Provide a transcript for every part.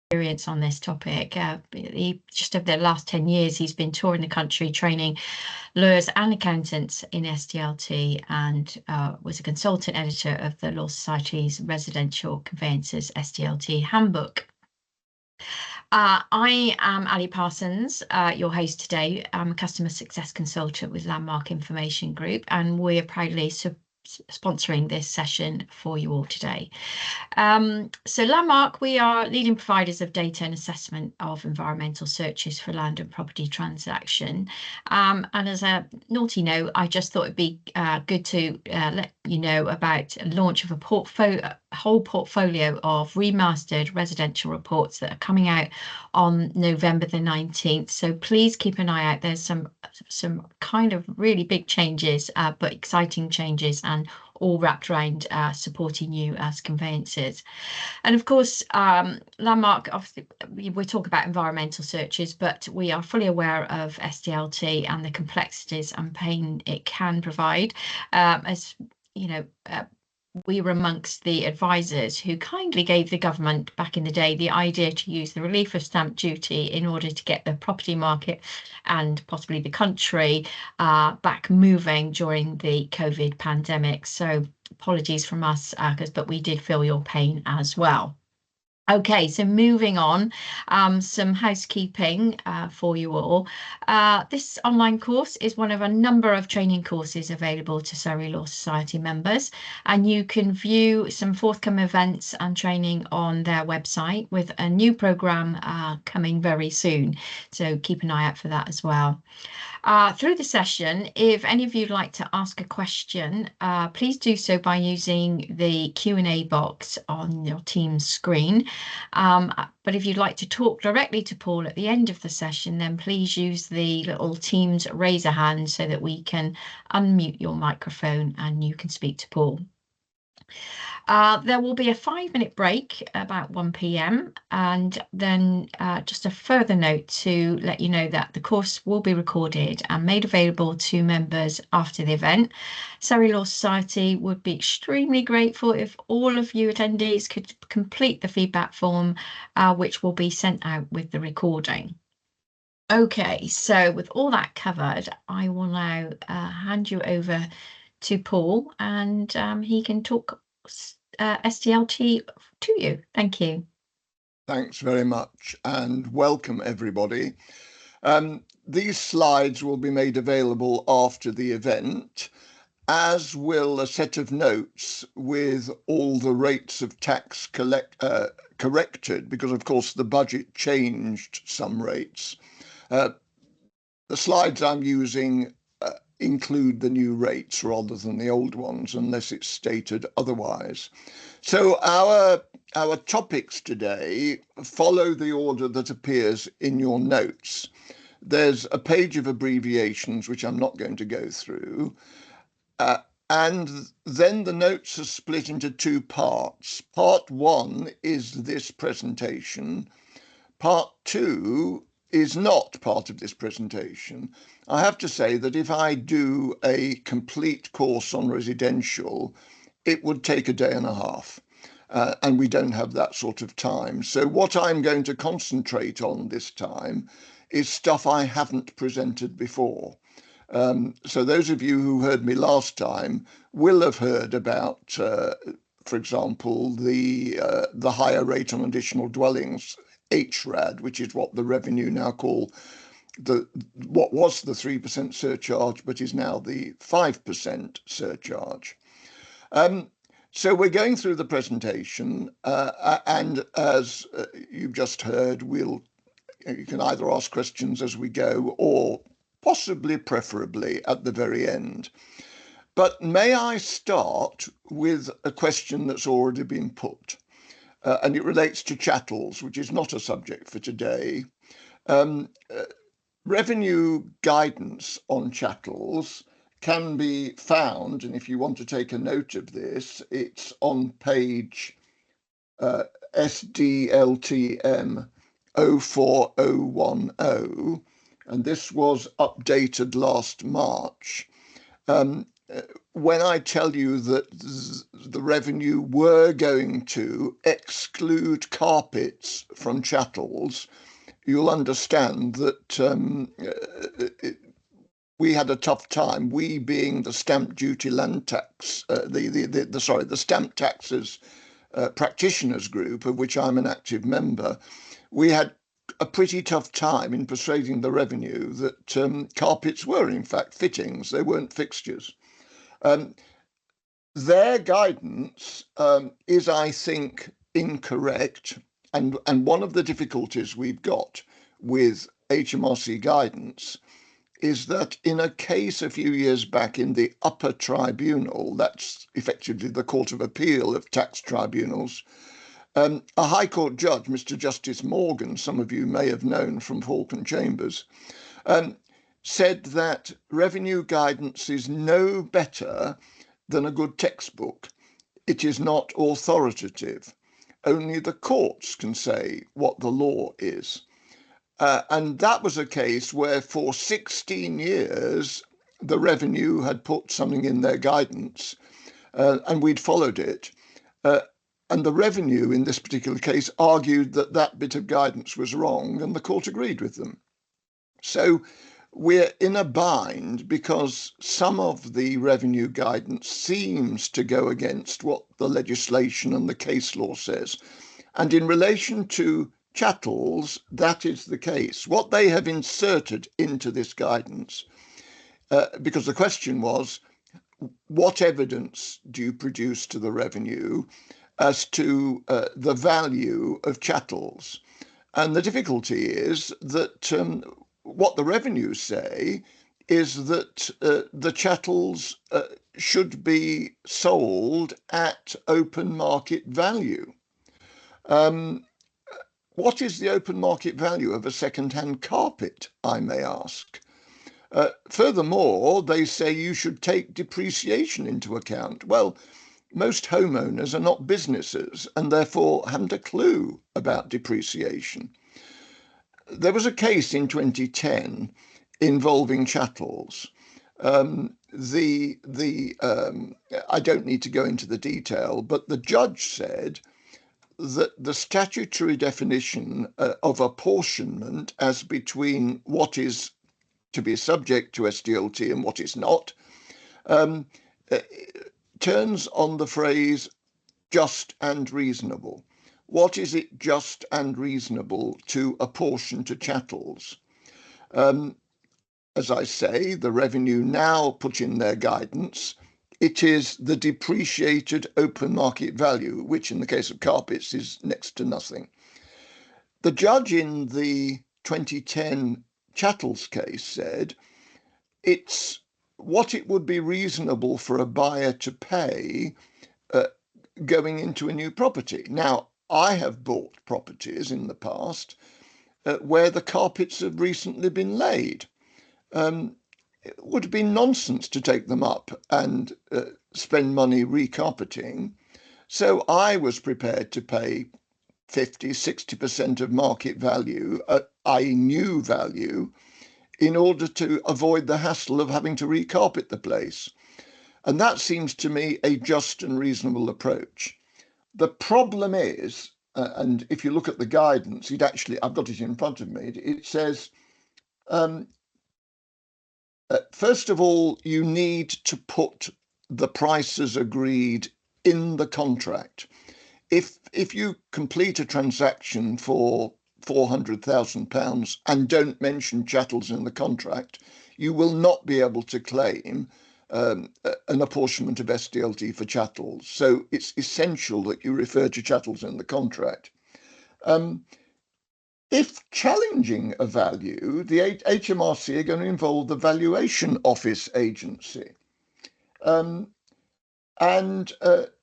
experience on this topic. Just over the last 10 years, he's been touring the country training lawyers and accountants in SDLT, and was a consultant editor of the Law Society's Residential Conveyancers SDLT Handbook. I am Ali Parsons, your host today. I'm a customer success consultant with Landmark Information Group, and we're proudly sponsoring this session for you all today. So Landmark, we are leading providers of data and assessment of environmental searches for land and property transaction. And as a naughty note, I just thought it'd be good to let you know about the launch of a whole portfolio of remastered residential reports that are coming out on November the 19th. So please keep an eye out. There's some kind of really big changes, but exciting changes, and all wrapped around supporting you as conveyancers. And of course, Landmark, obviously, we're talking about environmental searches, but we are fully aware of SDLT and the complexities and pain it can provide. As you know, we were amongst the advisors who kindly gave the government back in the day the idea to use the relief of stamp duty in order to get the property market and possibly the country back moving during the COVID pandemic. So apologies from us, but we did feel your pain as well. Okay, so moving on, some housekeeping for you all. This online course is one of a number of training courses available to Surrey Law Society members, and you can view some forthcoming events and training on their website, with a new programme coming very soon. So keep an eye out for that as well. Through the session, if any of you would like to ask a question, please do so by using the Q&A box on your Teams screen. But if you'd like to talk directly to Paul at the end of the session, then please use the little Teams raise a hand so that we can unmute your microphone and you can speak to Paul. There will be a 5-minute break about 1 p.m. and then just a further note to let you know that the course will be recorded and made available to members after the event. Surrey Law Society would be extremely grateful if all of you attendees could complete the feedback form, which will be sent out with the recording. Okay, so with all that covered, I will now hand you over to Paul, and he can talk SDLT to you. Thank you. Thanks very much, and welcome everybody. These slides will be made available after the event, as will a set of notes with all the rates of tax corrected, because of course the budget changed some rates. The slides I'm using include the new rates rather than the old ones, unless it's stated otherwise. So our topics today follow the order that appears in your notes. There's a page of abbreviations, which I'm not going to go through, and then the notes are split into two parts. Part one is this presentation. Part two is not part of this presentation. I have to say that if I do a complete course on residential, it would take a day and a half, and we don't have that sort of time. So what I'm going to concentrate on this time is stuff I haven't presented before. So those of you who heard me last time will have heard about, for example, the higher rate on additional dwellings, HRAD, which is what the revenue now call what was the 3% surcharge, but is now the 5% surcharge. So we're going through the presentation, and as you've just heard, you can either ask questions as we go or possibly, preferably, at the very end. But may I start with a question that's already been put? And it relates to chattels, which is not a subject for today. Revenue guidance on chattels can be found, and if you want to take a note of this, it's on page SDLTM 04010, and this was updated last March. when I tell you that the revenue were going to exclude carpets from chattels, you'll understand that we had a tough time. We being the stamp duty land tax, the stamp taxes practitioners group, of which I'm an active member, we had a pretty tough time in persuading the revenue that carpets were in fact fittings, they weren't fixtures. Their guidance is, I think, incorrect. And one of the difficulties we've got with HMRC guidance is that in a case a few years back in the upper tribunal, that's effectively the Court of Appeal of tax tribunals, a High Court judge, Mr. Justice Morgan, some of you may have known from Falcon Chambers, said that revenue guidance is no better than a good textbook. It is not authoritative. Only the courts can say what the law is. And that was a case where for 16 years, the revenue had put something in their guidance and we'd followed it. And the revenue in this particular case argued that that bit of guidance was wrong and the court agreed with them. So we're in a bind because some of the revenue guidance seems to go against what the legislation and the case law says. And in relation to chattels, that is the case. What they have inserted into this guidance, because the question was, what evidence do you produce to the revenue as to the value of chattels? And the difficulty is that what the revenues say is that the chattels should be sold at open market value. What is the open market value of a second-hand carpet, I may ask? Furthermore, they say you should take depreciation into account. Well, most homeowners are not businesses and therefore haven't a clue about depreciation. There was a case in 2010 involving chattels. I don't need to go into the detail, but the judge said that the statutory definition of apportionment as between what is to be subject to SDLT and what is not turns on the phrase just and reasonable. What is it just and reasonable to apportion to chattels? As I say, the revenue now put in their guidance, it is the depreciated open market value, which in the case of carpets is next to nothing. The judge in the 2010 chattels case said it's what it would be reasonable for a buyer to pay going into a new property. Now, I have bought properties in the past where the carpets have recently been laid. It would have been nonsense to take them up and spend money recarpeting. So I was prepared to pay 50, 60% of market value, i.e. new value, in order to avoid the hassle of having to recarpet the place. And that seems to me a just and reasonable approach. The problem is, and if you look at the guidance, I've got it in front of me, it says, first of all, you need to put the prices agreed in the contract. If you complete a transaction for £400,000 and don't mention chattels in the contract, you will not be able to claim an apportionment of SDLT for chattels. So it's essential that you refer to chattels in the contract. If challenging a value, the HMRC are going to involve the Valuation Office Agency. And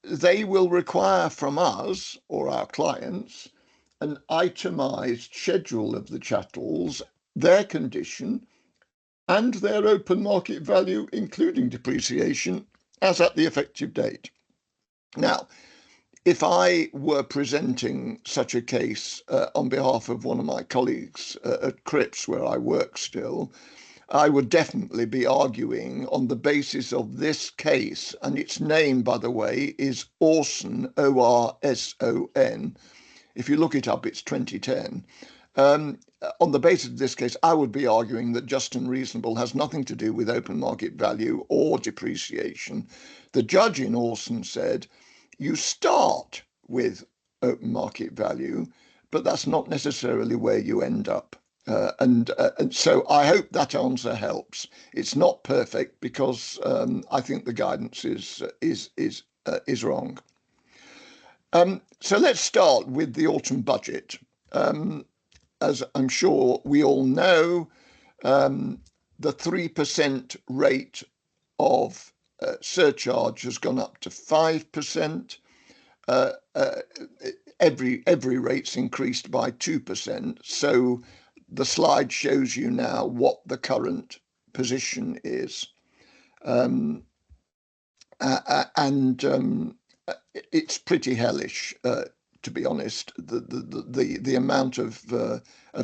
they will require from us or our clients an itemised schedule of the chattels, their condition, and their open market value, including depreciation, as at the effective date. Now, if I were presenting such a case on behalf of one of my colleagues at Cripps, where I work still, I would definitely be arguing on the basis of this case, and its name, by the way, is Orson, Orson. If you look it up, it's 2010. On the basis of this case, I would be arguing that just and reasonable has nothing to do with open market value or depreciation. The judge in Orson said, you start with open market value, but that's not necessarily where you end up. And so I hope that answer helps. It's not perfect because I think the guidance is wrong. So let's start with the autumn budget. As I'm sure we all know, the 3% rate of surcharge has gone up to 5%. Every rate's increased by 2%. So the slide shows you now what the current position is. It's pretty hellish, to be honest. The amount of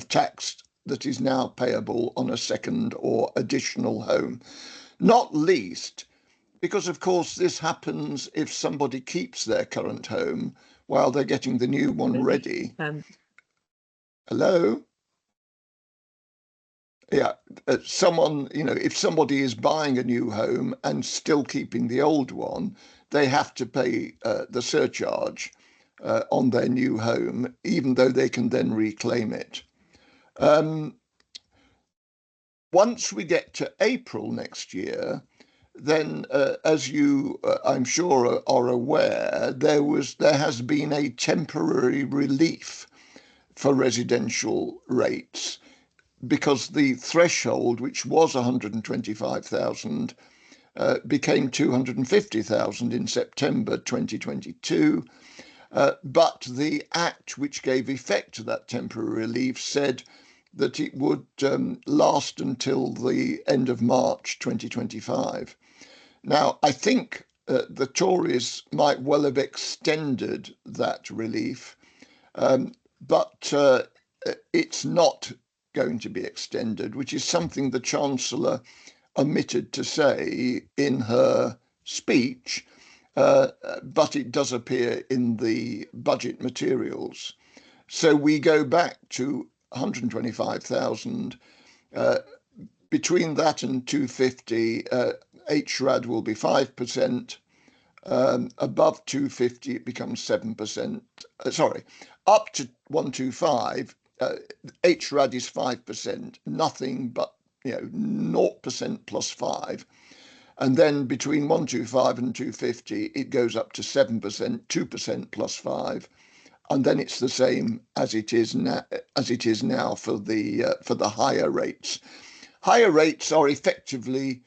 tax that is now payable on a second or additional home, not least because, of course, this happens if somebody keeps their current home while they're getting the new one ready. Hello? Yeah, someone, if somebody is buying a new home and still keeping the old one, they have to pay the surcharge on their new home, even though they can then reclaim it. Once we get to April next year, then, as you, I'm sure, are aware, there has been a temporary relief for residential rates because the threshold, which was 125,000, became 250,000 in September 2022. But the Act which gave effect to that temporary relief said that it would last until the end of March 2025. Now, I think the Tories might well have extended that relief, but it's not going to be extended, which is something the Chancellor omitted to say in her speech, but it does appear in the budget materials. So we go back to 125,000. Between that and 250, HRAD will be 5%. Above 250, it becomes 7%. Up to 125, HRAD is 5%, nothing but 0% plus 5. And then between 125 and 250, it goes up to 7%, 2% plus 5. And then it's the same as it is now for the higher rates. Higher rates are effectively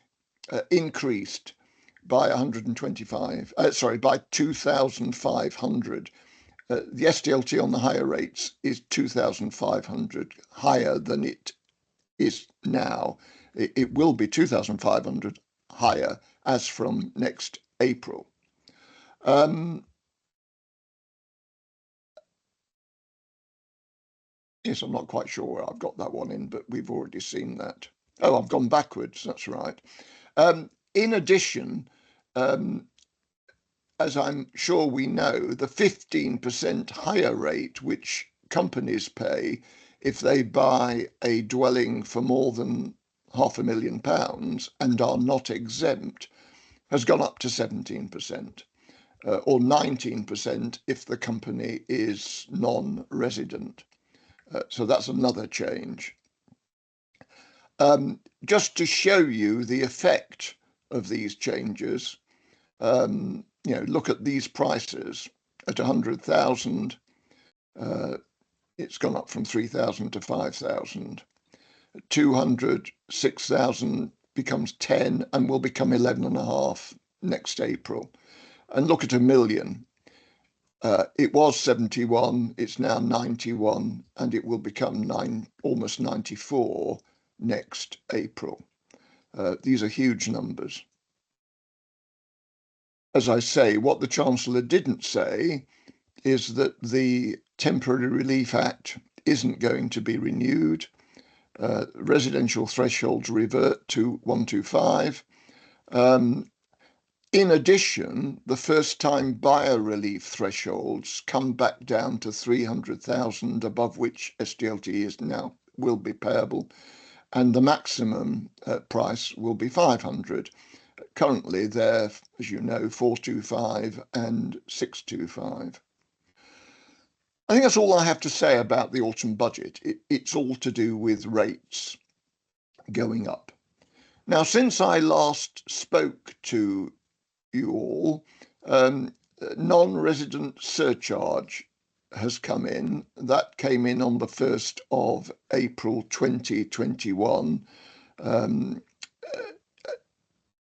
increased by 2,500. The SDLT on the higher rates is 2,500 higher than it is now. It will be 2,500 higher as from next April. Yes, I'm not quite sure where I've got that one in, but we've already seen that. Oh, I've gone backwards, that's right. In addition, as I'm sure we know, the 15% higher rate which companies pay if they buy a dwelling for more than £500,000 and are not exempt has gone up to 17%, or 19% if the company is non-resident. So that's another change. Just to show you the effect of these changes, look at these prices. At 100,000, it's gone up from 3,000 to 5,000. 200, 6,000 becomes 10 and will become 11.5 next April. And look at 1 million. It was 71, it's now 91, and it will become almost 94 next April. These are huge numbers. As I say, what the Chancellor didn't say is that the Temporary Relief Act isn't going to be renewed. Residential thresholds revert to 125. In addition, the first-time buyer relief thresholds come back down to 300,000, above which SDLT is now will be payable, and the maximum price will be 500. Currently, they're, as you know, 425 and 625. I think that's all I have to say about the autumn budget. It's all to do with rates going up. Now, since I last spoke to you all, non-resident surcharge has come in. That came in on the 1st of April 2021.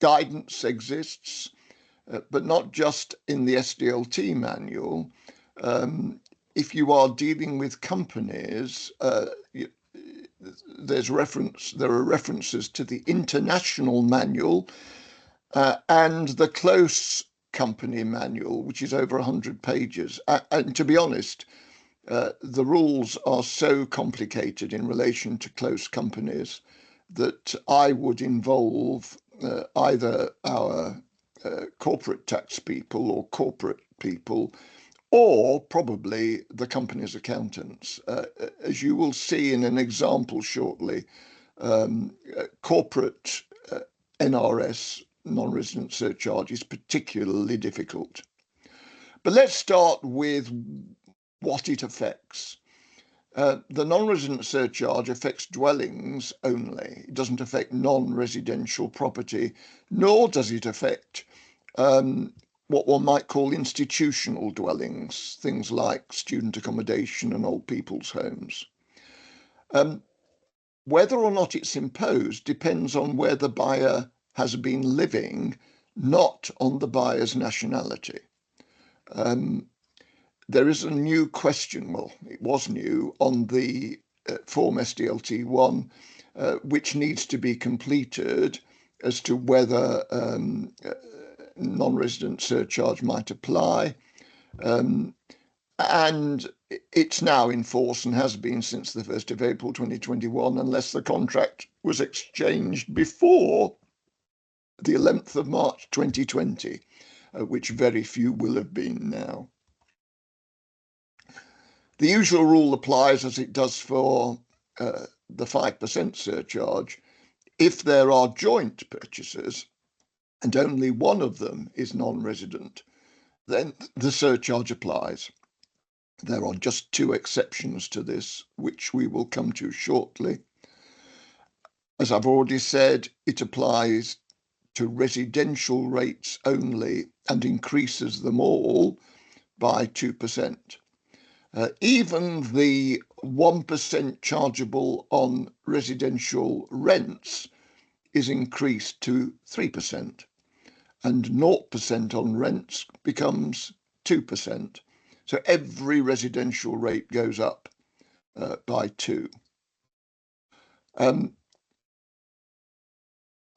Guidance exists, but not just in the SDLT manual. If you are dealing with companies, there are references to the international manual and the close company manual, which is over 100 pages. And to be honest, the rules are so complicated in relation to close companies that I would involve either our corporate tax people or corporate people, or probably the company's accountants. As you will see in an example shortly, corporate NRS, non-resident surcharge, is particularly difficult. But let's start with what it affects. The non-resident surcharge affects dwellings only. It doesn't affect non-residential property, nor does it affect what one might call institutional dwellings, things like student accommodation and old people's homes. Whether or not it's imposed depends on where the buyer has been living, not on the buyer's nationality. There is a new question, well, it was new, on the Form SDLT 1, which needs to be completed as to whether non-resident surcharge might apply. And it's now in force and has been since the 1st of April 2021, unless the contract was exchanged before the 11th of March 2020, which very few will have been now. The usual rule applies as it does for the 5% surcharge. If there are joint purchasers and only one of them is non-resident, then the surcharge applies. There are just 2 exceptions to this, which we will come to shortly. As I've already said, it applies to residential rates only and increases them all by 2%. Even the 1% chargeable on residential rents is increased to 3%, and 0% on rents becomes 2%. So every residential rate goes up by 2. The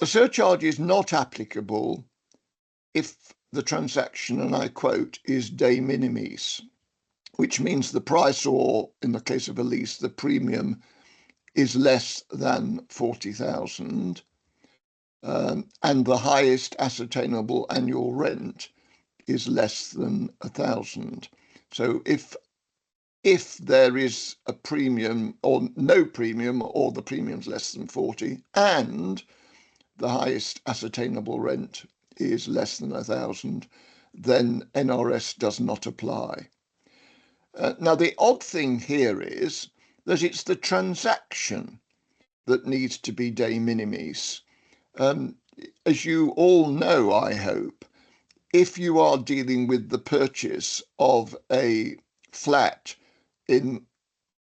surcharge is not applicable if the transaction, and I quote, is de minimis, which means the price, or in the case of a lease, the premium is less than 40,000, and the highest ascertainable annual rent is less than 1,000. So if there is a premium or no premium, or the premium's less than 40, and the highest ascertainable rent is less than 1,000, then NRS does not apply. Now, the odd thing here is that it's the transaction that needs to be de minimis. As you all know, I hope, if you are dealing with the purchase of a flat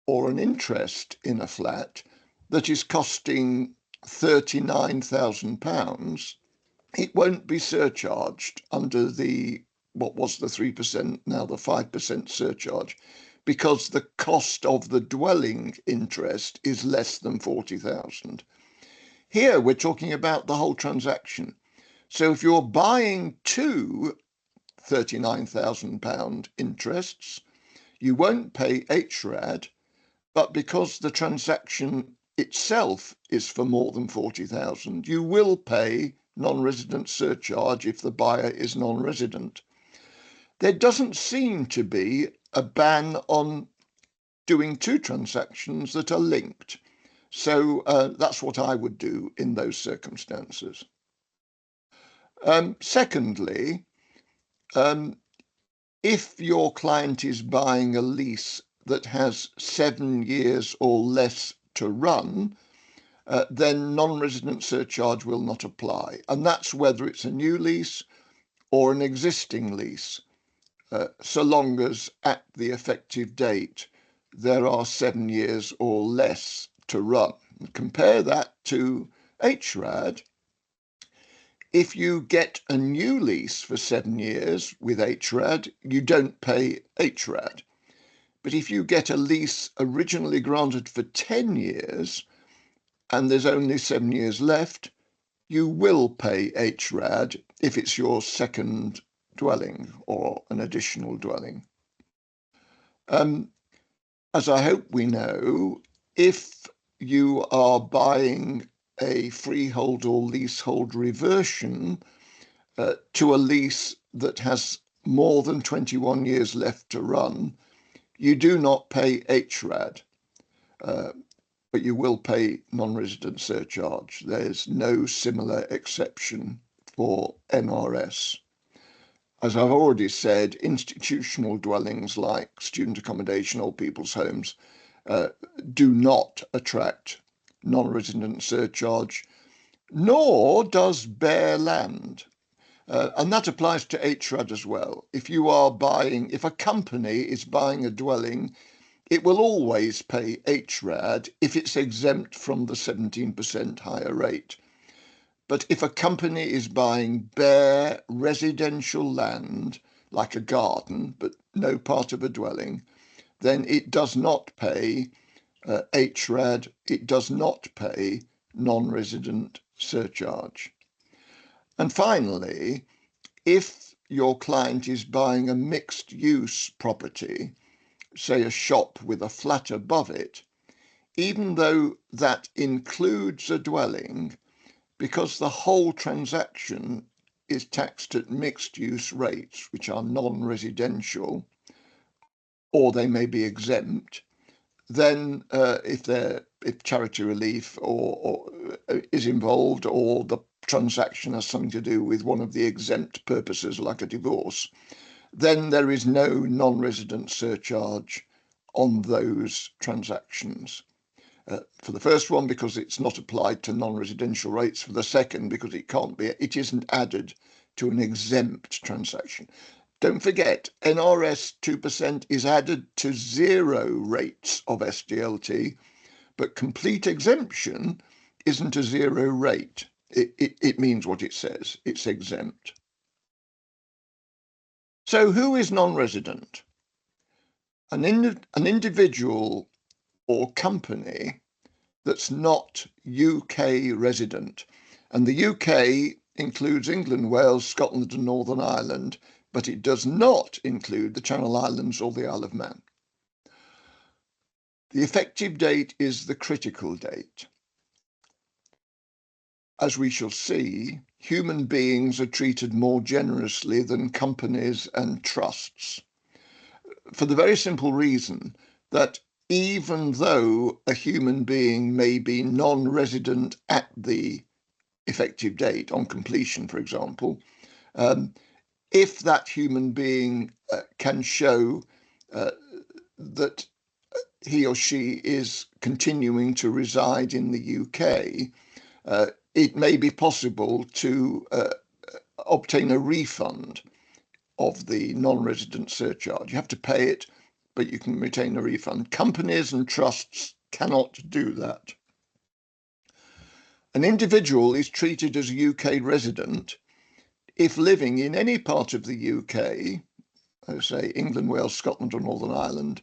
or an interest in a flat that is costing £39,000, it won't be surcharged under what was the 3%, now the 5% surcharge, because the cost of the dwelling interest is less than 40,000. Here we're talking about the whole transaction. So if you're buying 2 £39,000 interests, you won't pay HRAD, but because the transaction itself is for more than 40,000, you will pay non-resident surcharge if the buyer is non-resident. There doesn't seem to be a ban on doing two transactions that are linked. So that's what I would do in those circumstances. Secondly, if your client is buying a lease that has 7 years or less to run, then non-resident surcharge will not apply. And that's whether it's a new lease or an existing lease, so long as at the effective date there are 7 years or less to run. Compare that to HRAD. If you get a new lease for 7 years with HRAD, you don't pay HRAD. But if you get a lease originally granted for 10 years and there's only 7 years left, you will pay HRAD if it's your second dwelling or an additional dwelling. As I hope we know, if you are buying a freehold or leasehold reversion to a lease that has more than 21 years left to run, you do not pay HRAD, but you will pay non-resident surcharge. There's no similar exception for NRS. As I've already said, institutional dwellings like student accommodation or people's homes do not attract non-resident surcharge, nor does bare land. And that applies to HRAD as well. If a company is buying a dwelling, it will always pay HRAD if it's exempt from the 17% higher rate. But if a company is buying bare residential land, like a garden, but no part of a dwelling, then it does not pay HRAD, it does not pay non-resident surcharge. And finally, if your client is buying a mixed-use property, say a shop with a flat above it, even though that includes a dwelling, because the whole transaction is taxed at mixed-use rates, which are non-residential, or they may be exempt, then if charity relief or is involved, or the transaction has something to do with one of the exempt purposes like a divorce, then there is no non-resident surcharge on those transactions. For the first one, because it's not applied to non-residential rates. For the second, because it isn't added to an exempt transaction. Don't forget, NRS 2% is added to 0 rates of SDLT, but complete exemption isn't a 0 rate. It means what it says. It's exempt. So who is non-resident? An individual or company that's not UK resident. And the UK includes England, Wales, Scotland and Northern Ireland, but it does not include the Channel Islands or the Isle of Man. The effective date is the critical date. As we shall see, human beings are treated more generously than companies and trusts, for the very simple reason that even though a human being may be non-resident at the effective date, on completion, for example, if that human being can show that he or she is continuing to reside in the UK, it may be possible to obtain a refund of the non-resident surcharge. You have to pay it, but you can retain a refund. Companies and trusts cannot do that. An individual is treated as a UK resident if living in any part of the UK, say England, Wales, Scotland or Northern Ireland,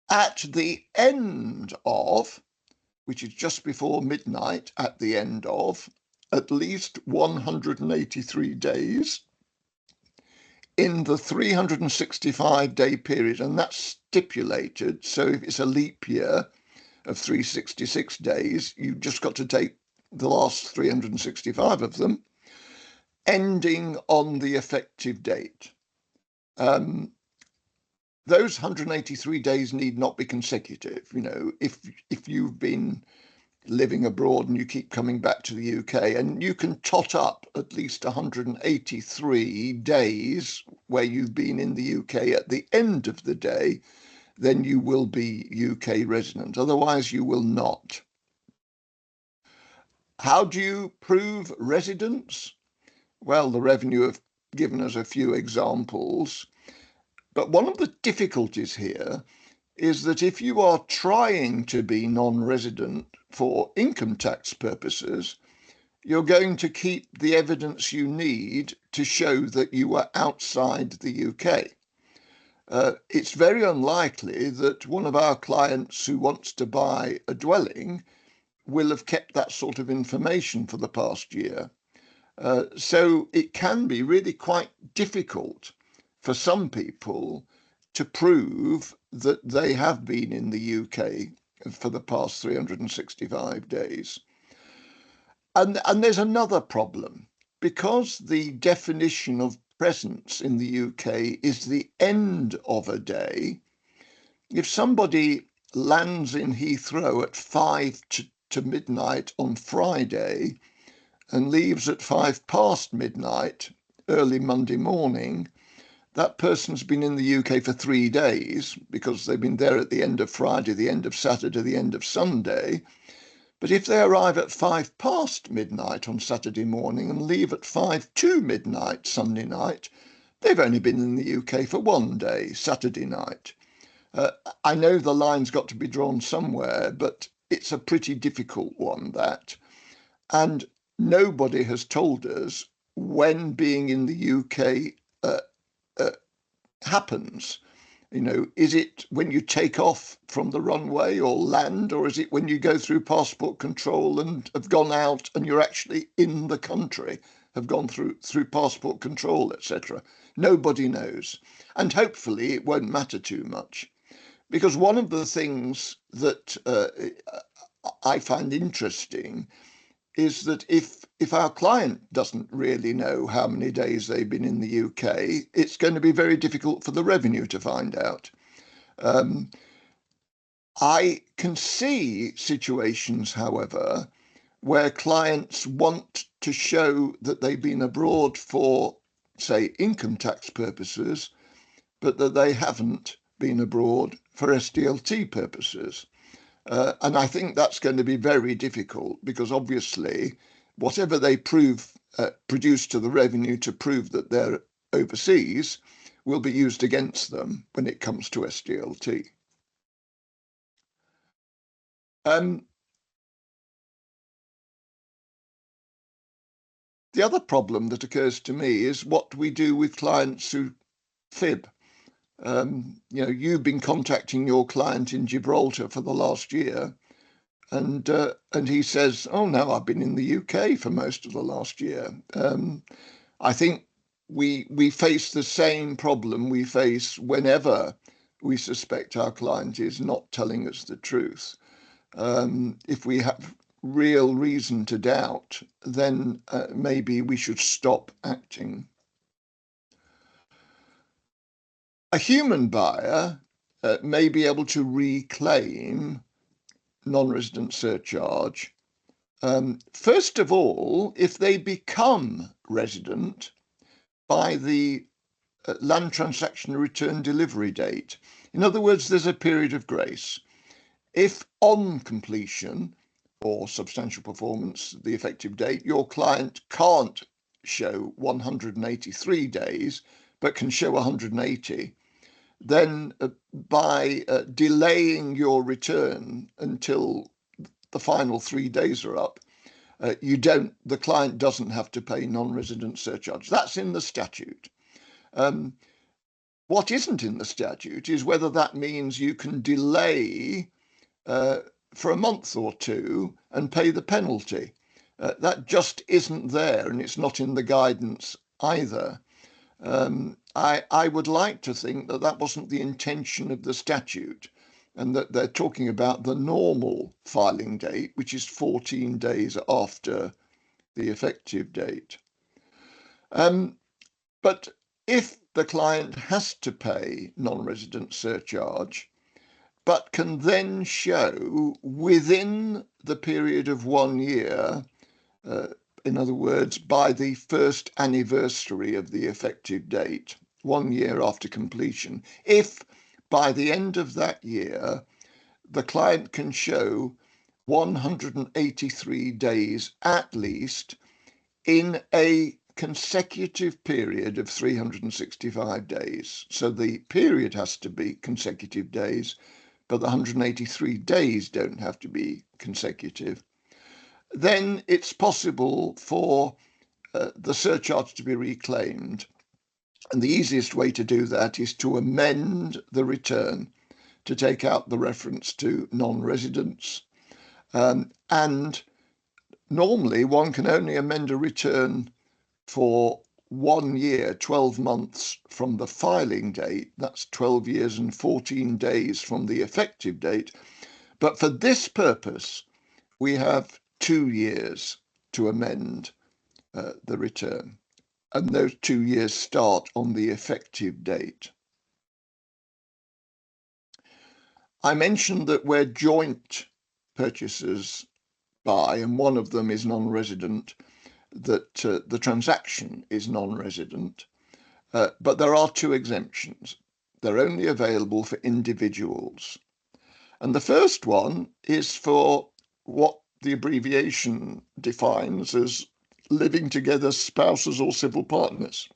at the end of, which is just before midnight, at the end of at least 183 days in the 365-day period, and that's stipulated, so if it's a leap year of 366 days, you've just got to take the last 365 of them, ending on the effective date. Those 183 days need not be consecutive. You know, if you've been living abroad and you keep coming back to the UK, and you can tot up at least 183 days where you've been in the UK at the end of the day, then you will be UK resident. Otherwise, you will not. How do you prove residence? Well, the Revenue have given us a few examples, but one of the difficulties here is that if you are trying to be non-resident for income tax purposes, you're going to keep the evidence you need to show that you are outside the UK. It's very unlikely that one of our clients who wants to buy a dwelling will have kept that sort of information for the past year. So it can be really quite difficult for some people to prove that they have been in the UK for the past 365 days. And there's another problem. Because the definition of presence in the UK is the end of a day, if somebody lands in Heathrow at 5 to midnight on Friday and leaves at 5 past midnight early Monday morning, that person's been in the UK for 3 days because they've been there at the end of Friday, the end of Saturday, the end of Sunday. But if they arrive at 5 past midnight on Saturday morning and leave at 5 to midnight Sunday night, they've only been in the UK for 1 day, Saturday night. I know the line's got to be drawn somewhere, but it's a pretty difficult one, that. And nobody has told us when being in the UK happens. You know, is it when you take off from the runway or land, or is it when you go through passport control and have gone out and you're actually in the country, have gone through passport control, etc.? Nobody knows. And hopefully it won't matter too much. Because one of the things that I find interesting is that if our client doesn't really know how many days they've been in the UK, it's going to be very difficult for the Revenue to find out. I can see situations, however, where clients want to show that they've been abroad for, say, income tax purposes, but that they haven't been abroad for SDLT purposes. And I think that's going to be very difficult because obviously whatever they produce to the Revenue to prove that they're overseas will be used against them when it comes to SDLT. The other problem that occurs to me is what we do with clients who fib. You know, you've been contacting your client in Gibraltar for the last year, and he says, "Oh no, I've been in the UK for most of the last year." I think we face the same problem we face whenever we suspect our client is not telling us the truth. If we have real reason to doubt, then maybe we should stop acting. A human buyer may be able to reclaim non-resident surcharge. First of all, if they become resident by the land transaction return delivery date. In other words, there's a period of grace. If on completion or substantial performance, the effective date, your client can't show 183 days, but can show 180, then by delaying your return until the final 3 days are up, the client doesn't have to pay non-resident surcharge. That's in the statute. What isn't in the statute is whether that means you can delay for a month or two and pay the penalty. That just isn't there, and it's not in the guidance either. I would like to think that that wasn't the intention of the statute, and that they're talking about the normal filing date, which is 14 days after the effective date. But if the client has to pay non-resident surcharge, but can then show within the period of 1 year, in other words, by the first anniversary of the effective date, 1 year after completion, if by the end of that year, the client can show 183 days at least in a consecutive period of 365 days. So the period has to be consecutive days, but the 183 days don't have to be consecutive. Then it's possible for the surcharge to be reclaimed. And the easiest way to do that is to amend the return to take out the reference to non-residents. And normally one can only amend a return for 1 year, 12 months from the filing date. That's 12 years and 14 days from the effective date. But for this purpose, we have 2 years to amend the return. And those 2 years start on the effective date. I mentioned that where joint purchasers buy, and one of them is non-resident, that the transaction is non-resident, but there are 2 exemptions. They're only available for individuals. And the first one is for what the abbreviation defines as living together spouses or civil partners.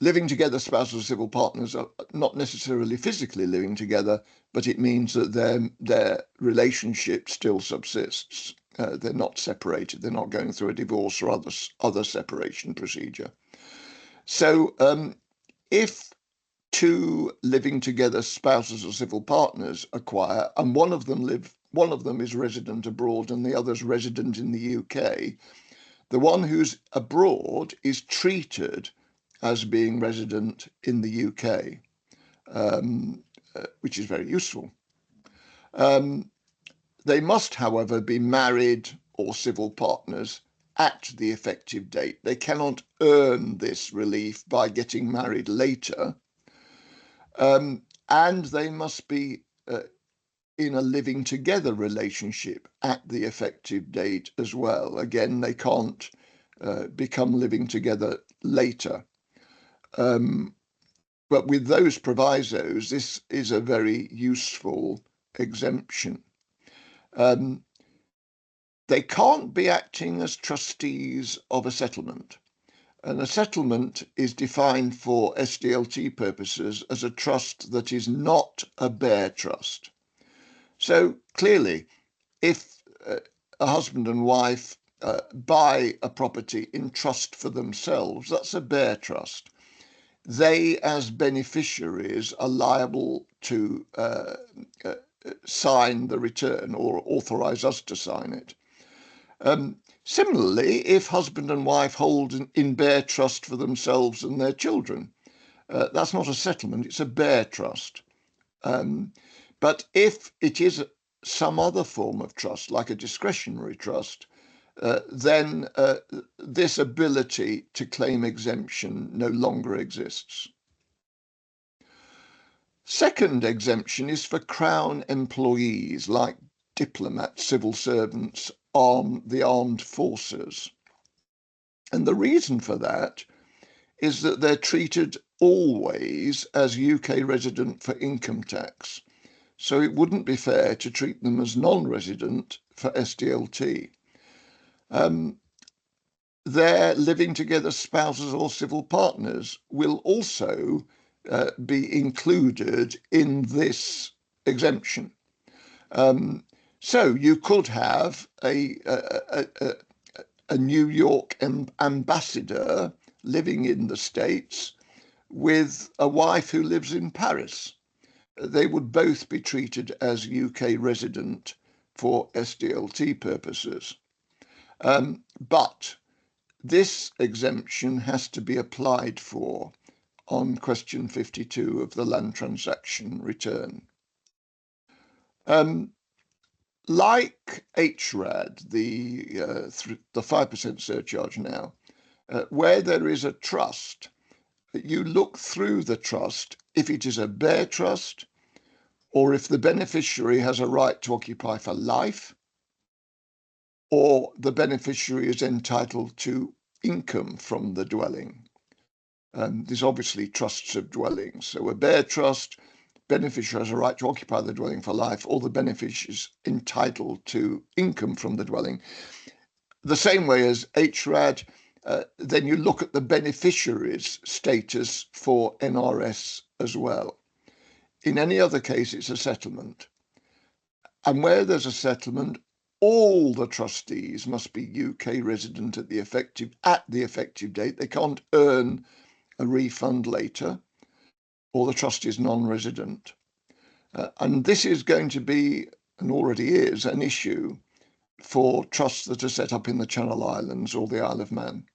Living together spouses or civil partners are not necessarily physically living together, but it means that their relationship still subsists. They're not separated. They're not going through a divorce or other separation procedure. So if 2 living together spouses or civil partners acquire, and one of them is resident abroad and the other's resident in the UK, the one who's abroad is treated as being resident in the UK, which is very useful. They must, however, be married or civil partners at the effective date. They cannot earn this relief by getting married later. And they must be in a living together relationship at the effective date as well. Again, they can't become living together later. But with those provisos, this is a very useful exemption. They can't be acting as trustees of a settlement. And a settlement is defined for SDLT purposes as a trust that is not a bare trust. So clearly, if a husband and wife buy a property in trust for themselves, that's a bare trust. They, as beneficiaries, are liable to sign the return or authorize us to sign it. Similarly, if husband and wife hold in bare trust for themselves and their children, that's not a settlement, it's a bare trust. But if it is some other form of trust, like a discretionary trust, then this ability to claim exemption no longer exists. Second exemption is for Crown employees like diplomats, civil servants, the armed forces. And the reason for that is that they're treated always as UK resident for income tax. So it wouldn't be fair to treat them as non-resident for SDLT. Their living together spouses or civil partners will also be included in this exemption. So you could have a New York ambassador living in the States with a wife who lives in Paris. They would both be treated as UK resident for SDLT purposes. But this exemption has to be applied for on question 52 of the land transaction return. Like HRAD, the 5% surcharge now, where there is a trust, you look through the trust if it is a bare trust or if the beneficiary has a right to occupy for life, or the beneficiary is entitled to income from the dwelling. There's obviously trusts of dwellings. So a bare trust, beneficiary has a right to occupy the dwelling for life, or the beneficiary is entitled to income from the dwelling. The same way as HRAD, then you look at the beneficiary's status for NRS as well. In any other case, it's a settlement. And where there's a settlement, all the trustees must be UK resident at the effective date. They can't earn a refund later, or the trustee is non-resident. And this is going to be, and already is, an issue for trusts that are set up in the Channel Islands or the Isle of Man.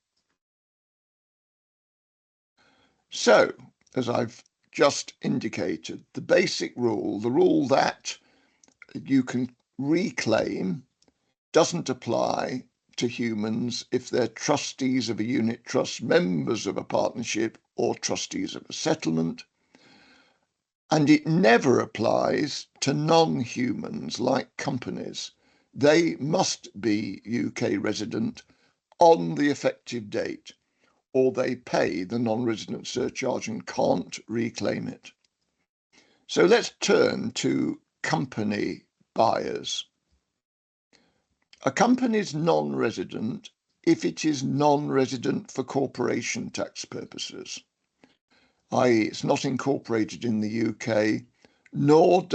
So, as I've just indicated, the basic rule, the rule that you can reclaim, doesn't apply to humans if they're trustees of a unit trust, members of a partnership, or trustees of a settlement. And it never applies to non-humans like companies. They must be UK resident on the effective date, or they pay the non-resident surcharge and can't reclaim it. So let's turn to company buyers. A company is non-resident if it is non-resident for corporation tax purposes, i.e. it's not incorporated in the UK, nor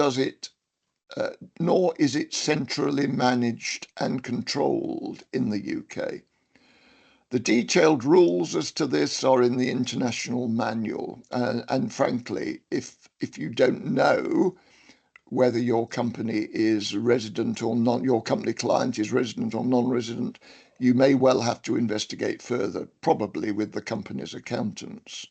is it centrally managed and controlled in the UK. The detailed rules as to this are in the international manual, and frankly, if you don't know whether your company is resident or not, your company client is resident or non-resident, you may well have to investigate further, probably with the company's accountants.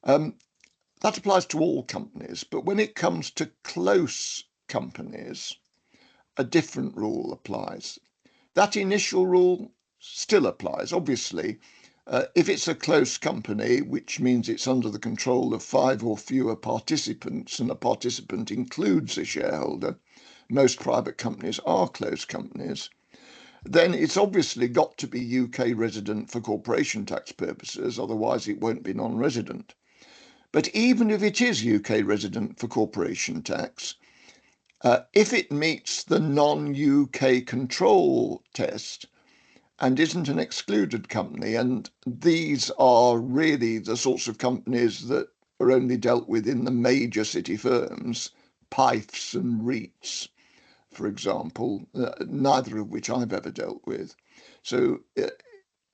That applies to all companies, but when it comes to close companies, a different rule applies. That initial rule still applies, obviously. If it's a close company, which means it's under the control of 5 or fewer participants, and a participant includes a shareholder, most private companies are close companies, then it's obviously got to be UK resident for corporation tax purposes, otherwise it won't be non-resident. But even if it is UK resident for corporation tax, if it meets the non-UK control test, and isn't an excluded company, and these are really the sorts of companies that are only dealt with in the major city firms, PIFs and REITs, for example, neither of which I've ever dealt with. So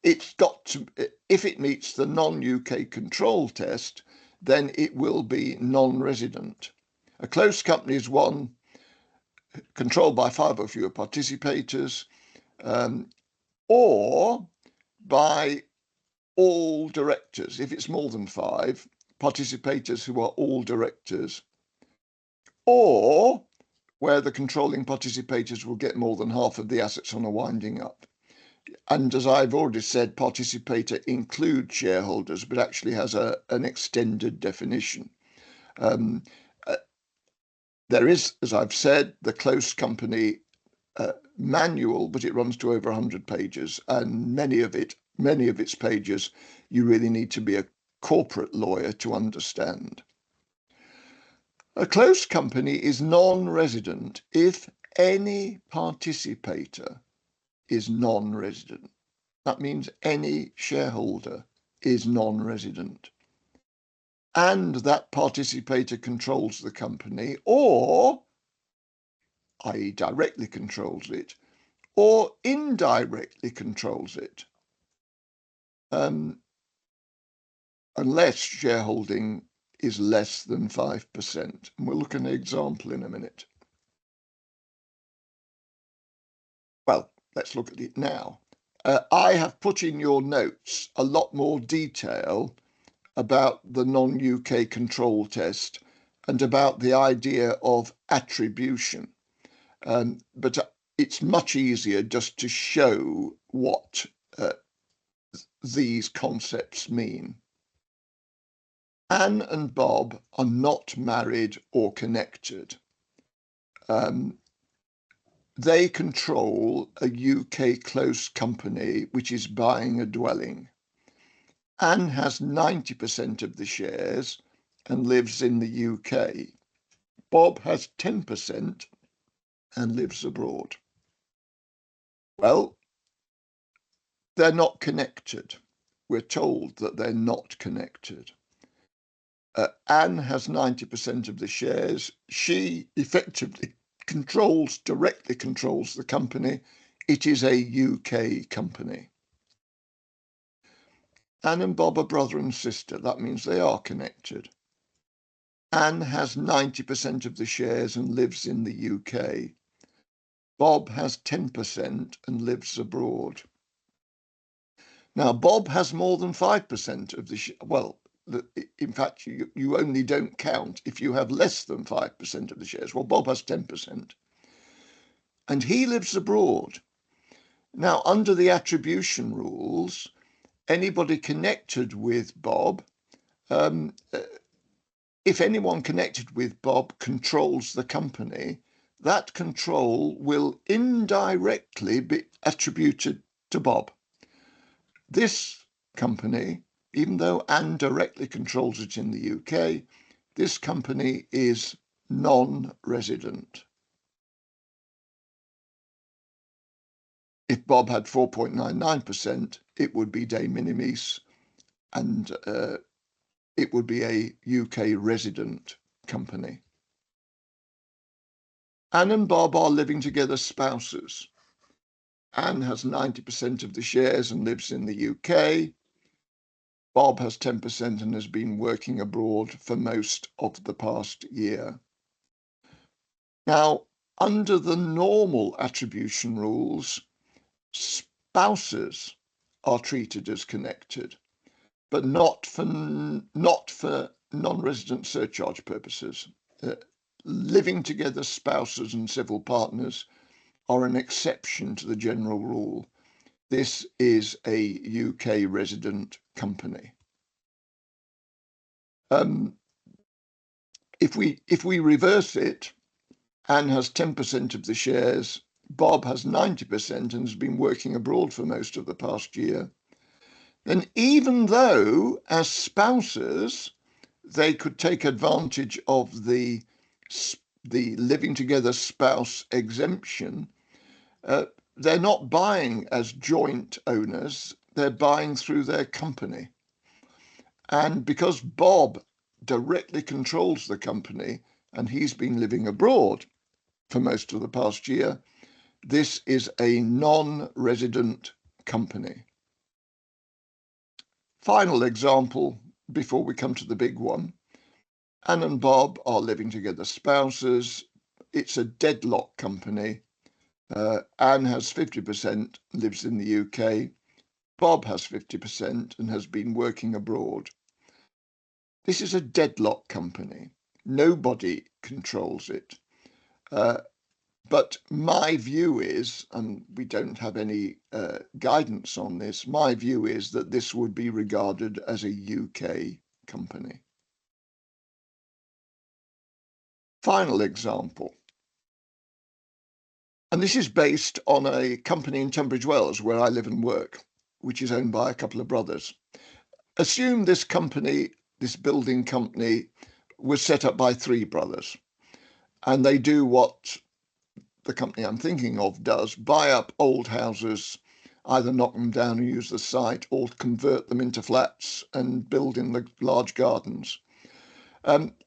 it's got to, if it meets the non-UK control test, then it will be non-resident. A close company is one controlled by 5 or fewer participators, or by all directors, if it's more than 5 participators who are all directors, or where the controlling participators will get more than half of the assets on a winding up. And as I've already said, participator includes shareholders, but actually has an extended definition. There is, as I've said, the close company manual, but it runs to over 100 pages, and many of its pages you really need to be a corporate lawyer to understand. A close company is non-resident if any participator is non-resident. That means any shareholder is non-resident, and that participator controls the company, or i.e. directly controls it, or indirectly controls it, unless shareholding is less than 5%. And we'll look at an example in a minute. Well, let's look at it now. I have put in your notes a lot more detail about the non-UK control test and about the idea of attribution. But it's much easier just to show what these concepts mean. Anne and Bob are not married or connected. They control a UK close company which is buying a dwelling. Anne has 90% of the shares and lives in the UK. Bob has 10% and lives abroad. Well, they're not connected. We're told that they're not connected. Anne has 90% of the shares. She effectively directly controls the company. It is a UK company. Anne and Bob are brother and sister. That means they are connected. Anne has 90% of the shares and lives in the UK. Bob has 10% and lives abroad. Now, Bob has more than 5% of the well, in fact, you only don't count if you have less than 5% of the shares. Well, Bob has 10%. And he lives abroad. Now, under the attribution rules, anybody connected with Bob, if anyone connected with Bob controls the company, that control will indirectly be attributed to Bob. This company, even though Anne directly controls it in the UK, this company is non-resident. If Bob had 4.99%, it would be de minimis and it would be a UK resident company. Anne and Bob are living together spouses. Anne has 90% of the shares and lives in the UK. Bob has 10% and has been working abroad for most of the past year. Now, under the normal attribution rules, spouses are treated as connected, but not for non-resident surcharge purposes. Living together spouses and civil partners are an exception to the general rule. This is a UK resident company. If we reverse it, Anne has 10% of the shares, Bob has 90% and has been working abroad for most of the past year, then even though as spouses they could take advantage of the living together spouse exemption, they're not buying as joint owners, they're buying through their company. And because Bob directly controls the company and he's been living abroad for most of the past year, this is a non-resident company. Final example before we come to the big one. Anne and Bob are living together spouses. It's a deadlock company. Anne has 50%, lives in the UK. Bob has 50% and has been working abroad. This is a deadlock company. Nobody controls it. But my view is, and we don't have any guidance on this, my view is that this would be regarded as a UK company. Final example. And this is based on a company in Tunbridge Wells where I live and work, which is owned by a couple of brothers. Assume this company, this building company, was set up by three brothers, and they do what the company I'm thinking of does: buy up old houses, either knock them down and use the site or convert them into flats and build in the large gardens.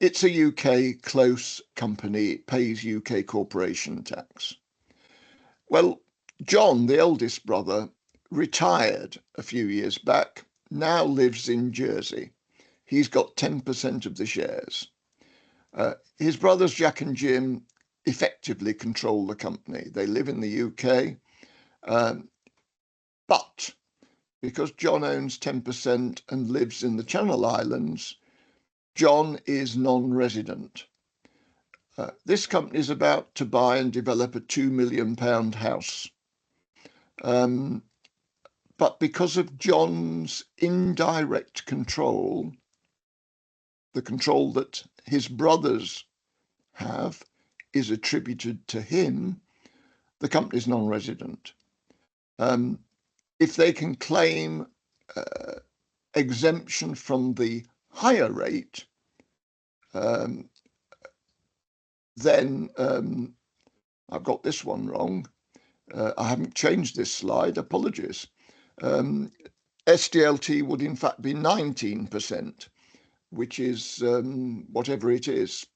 It's a UK close company, it pays UK corporation tax. Well, John, the eldest brother, retired a few years back, now lives in Jersey. He's got 10% of the shares. His brothers Jack and Jim effectively control the company. They live in the UK, But because John owns 10% and lives in the Channel Islands, John is non-resident. This company is about to buy and develop a £2 million house. But because of John's indirect control, the control that his brothers have is attributed to him, the company is non-resident. If they can claim exemption from the higher rate, then I've got this one wrong. I haven't changed this slide, apologies. SDLT would in fact be 19%, which is whatever it is,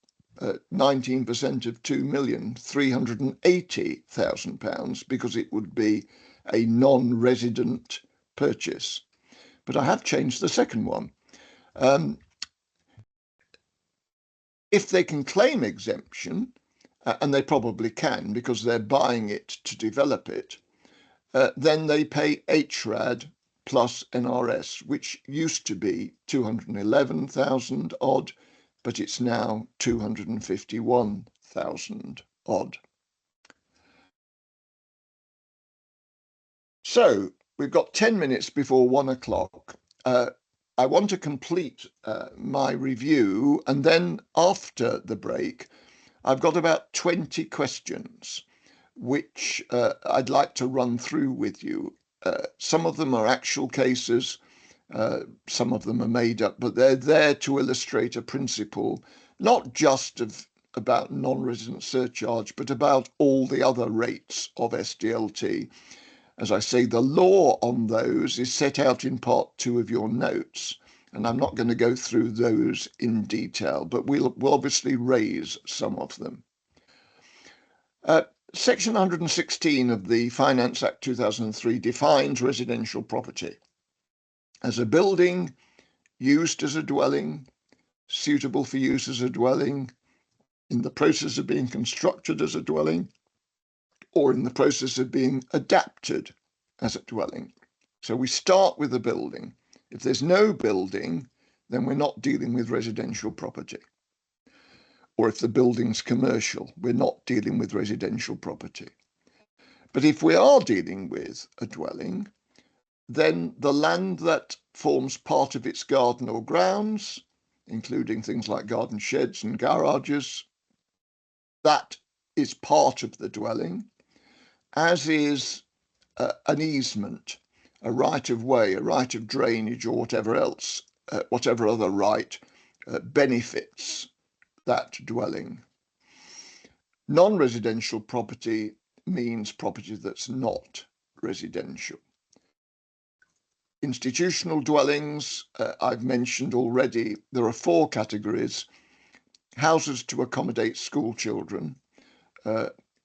19% of £2,380,000, because it would be a non-resident purchase. But I have changed the second one. If they can claim exemption, and they probably can because they're buying it to develop it, then they pay HRAD plus NRS, which used to be 211,000 odd, but it's now 251,000 odd. So we've got 10 minutes before 1 o'clock. I want to complete my review, and then after the break, I've got about 20 questions, which I'd like to run through with you. Some of them are actual cases, some of them are made up, but they're there to illustrate a principle, not just about non-resident surcharge, but about all the other rates of SDLT. As I say, the law on those is set out in part 2 of your notes, and I'm not going to go through those in detail, but we'll obviously raise some of them. Section 116 of the Finance Act 2003 defines residential property as a building used as a dwelling, suitable for use as a dwelling, in the process of being constructed as a dwelling, or in the process of being adapted as a dwelling. So we start with a building. If there's no building, then we're not dealing with residential property. Or if the building's commercial, we're not dealing with residential property. But if we are dealing with a dwelling, then the land that forms part of its garden or grounds, including things like garden sheds and garages, that is part of the dwelling, as is an easement, a right of way, a right of drainage, or whatever else, whatever other right benefits that dwelling. Non-residential property means property that's not residential. Institutional dwellings, I've mentioned already, there are 4 categories: houses to accommodate school children,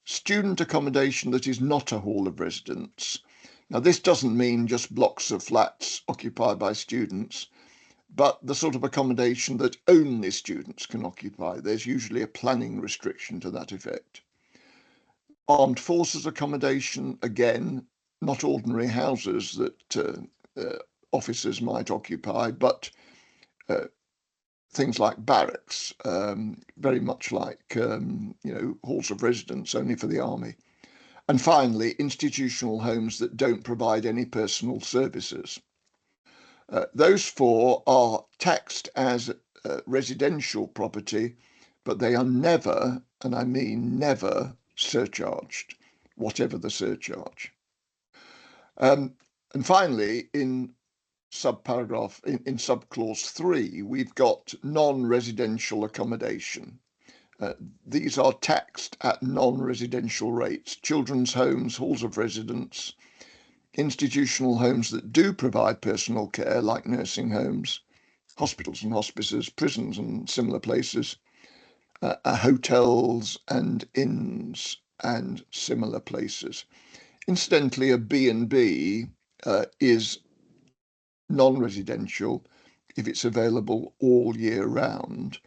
student accommodation that is not a hall of residence. Now, this doesn't mean just blocks of flats occupied by students, but the sort of accommodation that only students can occupy. There's usually a planning restriction to that effect. Armed forces accommodation, again, not ordinary houses that officers might occupy, but things like barracks, very much like halls of residence only for the army. And finally, institutional homes that don't provide any personal services. Those 4 are taxed as residential property, but they are never, and I mean never, surcharged, whatever the surcharge. And finally, in subclause 3, we've got non-residential accommodation. These are taxed at non-residential rates: children's homes, halls of residence, institutional homes that do provide personal care, like nursing homes, hospitals and hospices, prisons and similar places, hotels and inns and similar places. Incidentally, a B&B is non-residential if it's available all year round.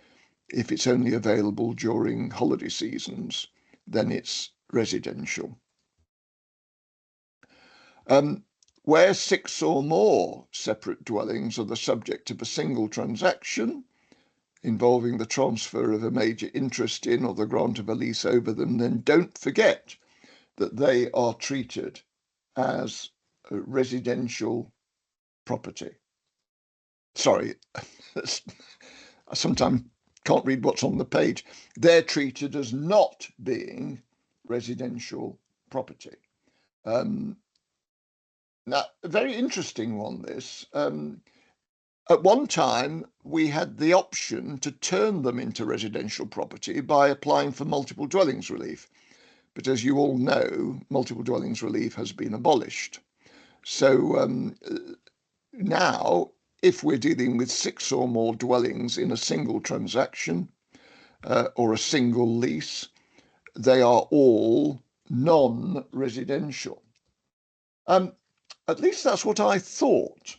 If it's only available during holiday seasons, then it's residential. where 6 or more separate dwellings are the subject of a single transaction involving the transfer of a major interest in or the grant of a lease over them, then don't forget that they are treated as residential property. Sorry, I sometimes can't read what's on the page. They're treated as not being residential property. Now, a very interesting one, this. At one time, we had the option to turn them into residential property by applying for multiple dwellings relief. But as you all know, multiple dwellings relief has been abolished. So now, if we're dealing with 6 or more dwellings in a single transaction or a single lease, they are all non-residential. At least that's what I thought.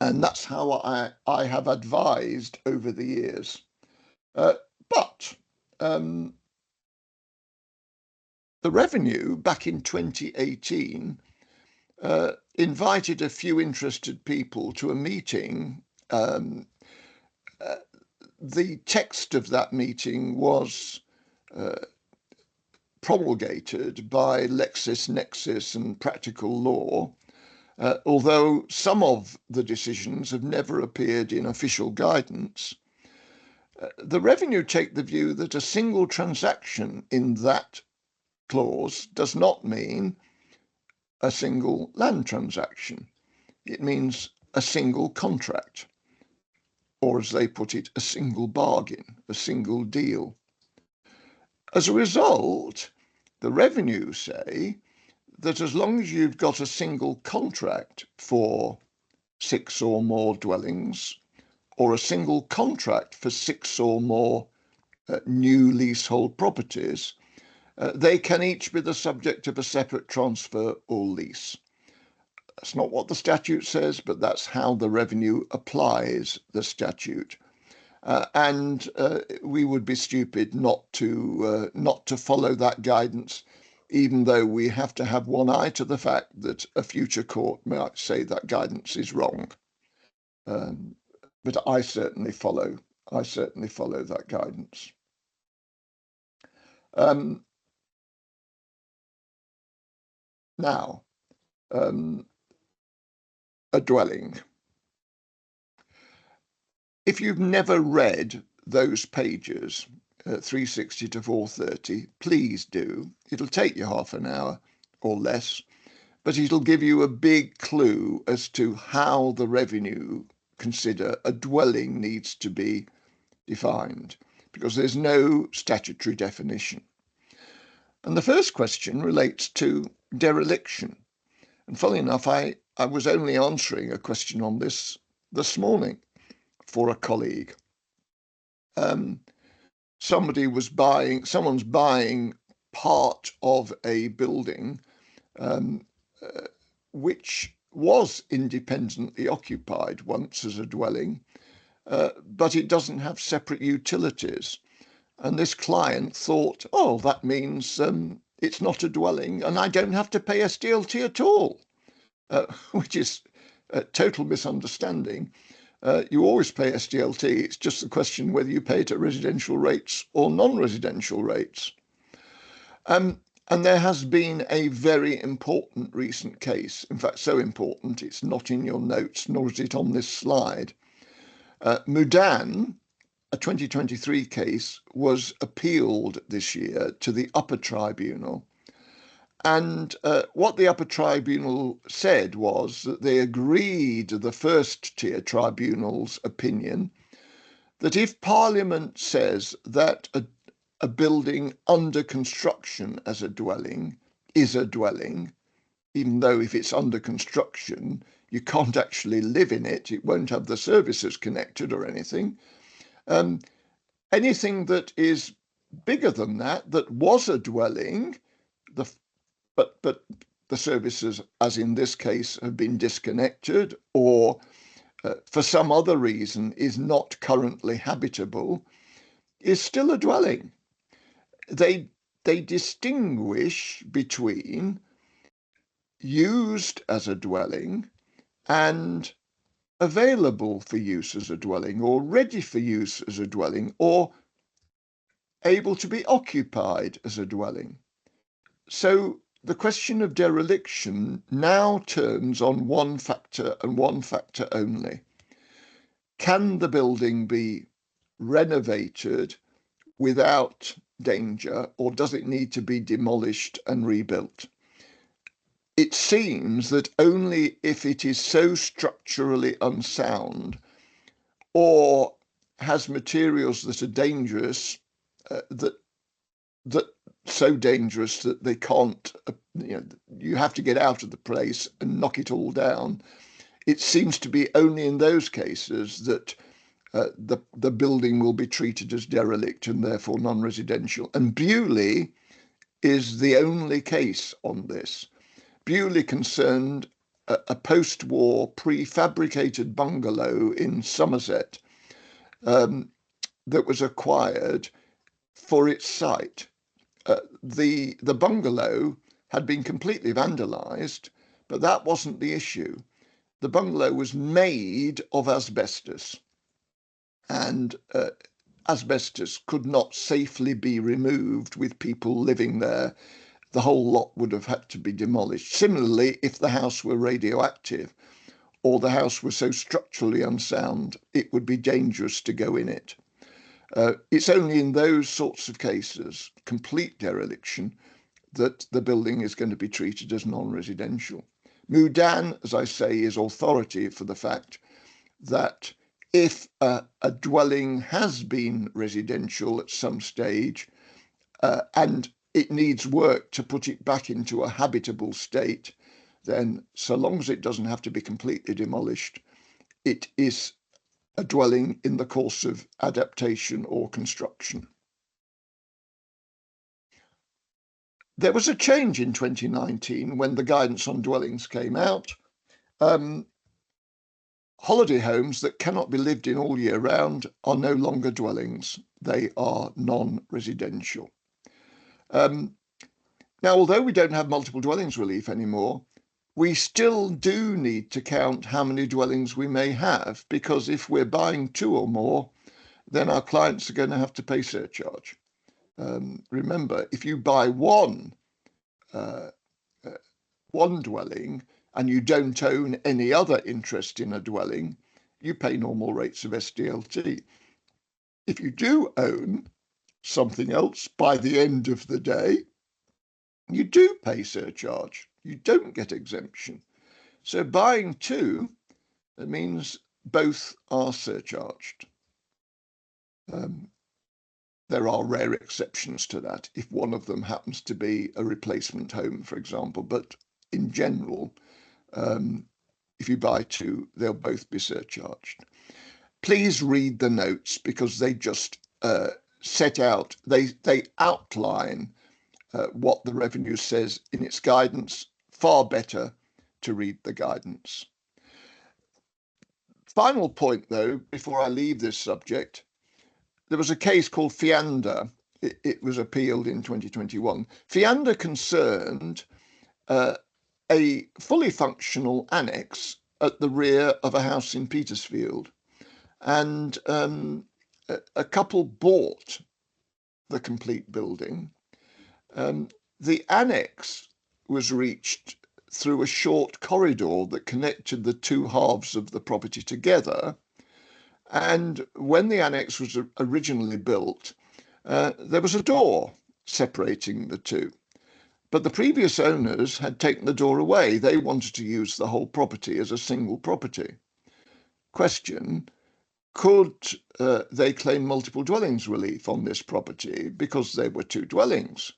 And that's how I have advised over the years. But the Revenue back in 2018 invited a few interested people to a meeting. The text of that meeting was promulgated by LexisNexis and Practical Law, although some of the decisions have never appeared in official guidance. The Revenue take the view that a single transaction in that clause does not mean a single land transaction. It means a single contract, or as they put it, a single bargain, a single deal. As a result, the Revenue say that as long as you've got a single contract for 6 or more dwellings, or a single contract for 6 or more new leasehold properties, they can each be the subject of a separate transfer or lease. That's not what the statute says, but that's how the Revenue applies the statute. And we would be stupid not to follow that guidance, even though we have to have one eye to the fact that a future court might say that guidance is wrong. But I certainly follow that guidance. Now, a dwelling. If you've never read those pages, 360 to 430, please do. It'll take you half an hour or less, but it'll give you a big clue as to how the Revenue consider a dwelling needs to be defined, because there's no statutory definition. And the first question relates to dereliction. And funnily enough, I was only answering a question on this morning for a colleague. Someone's buying part of a building which was independently occupied once as a dwelling, but it doesn't have separate utilities. And this client thought, oh, that means it's not a dwelling and I don't have to pay SDLT at all, which is a total misunderstanding. You always pay SDLT. It's just the question whether you pay it at residential rates or non-residential rates. And there has been a very important recent case, in fact, so important it's not in your notes, nor is it on this slide. Mudan, a 2023 case, was appealed this year to the upper tribunal. And what the upper tribunal said was that they agreed the first tier tribunal's opinion that if Parliament says that a building under construction as a dwelling is a dwelling, even though if it's under construction, you can't actually live in it, it won't have the services connected or anything. Anything that is bigger than that was a dwelling, but the services, as in this case, have been disconnected or for some other reason is not currently habitable, is still a dwelling. They distinguish between used as a dwelling and available for use as a dwelling, or ready for use as a dwelling, or able to be occupied as a dwelling. So the question of dereliction now turns on one factor and one factor only. Can the building be renovated without danger, or does it need to be demolished and rebuilt? It seems that only if it is so structurally unsound or has materials that are dangerous, that so dangerous that they can't, you have to get out of the place and knock it all down. It seems to be only in those cases that the building will be treated as derelict and therefore non-residential. And Bewley is the only case on this. Bewley concerned a post-war prefabricated bungalow in Somerset that was acquired for its site. The bungalow had been completely vandalised, but that wasn't the issue. The bungalow was made of asbestos, and asbestos could not safely be removed with people living there. The whole lot would have had to be demolished. Similarly, if the house were radioactive or the house was so structurally unsound, it would be dangerous to go in it. It's only in those sorts of cases, complete dereliction, that the building is going to be treated as non-residential. Mudan, as I say, is authority for the fact that if a dwelling has been residential at some stage and it needs work to put it back into a habitable state, then so long as it doesn't have to be completely demolished, it is a dwelling in the course of adaptation or construction. There was a change in 2019 when the guidance on dwellings came out. Holiday homes that cannot be lived in all year round are no longer dwellings. They are non-residential. Now, although we don't have multiple dwellings relief anymore, we still do need to count how many dwellings we may have, because if we're buying 2 or more, then our clients are going to have to pay surcharge. Remember, if you buy one dwelling and you don't own any other interest in a dwelling, you pay normal rates of SDLT. If you do own something else by the end of the day, you do pay surcharge. You don't get exemption. So buying 2, that means both are surcharged. There are rare exceptions to that if one of them happens to be a replacement home, for example, but in general, if you buy 2, they'll both be surcharged. Please read the notes, because they just set out, they outline what the revenue says in its guidance. Far better to read the guidance. Final point, though, before I leave this subject, there was a case called Fiander. It was appealed in 2021. Fiander concerned a fully functional annex at the rear of a house in Petersfield. And a couple bought the complete building. The annex was reached through a short corridor that connected the 2 halves of the property together. And when the annex was originally built, there was a door separating the 2. But the previous owners had taken the door away. They wanted to use the whole property as a single property. Question: could they claim multiple dwellings relief on this property because they were 2 dwellings?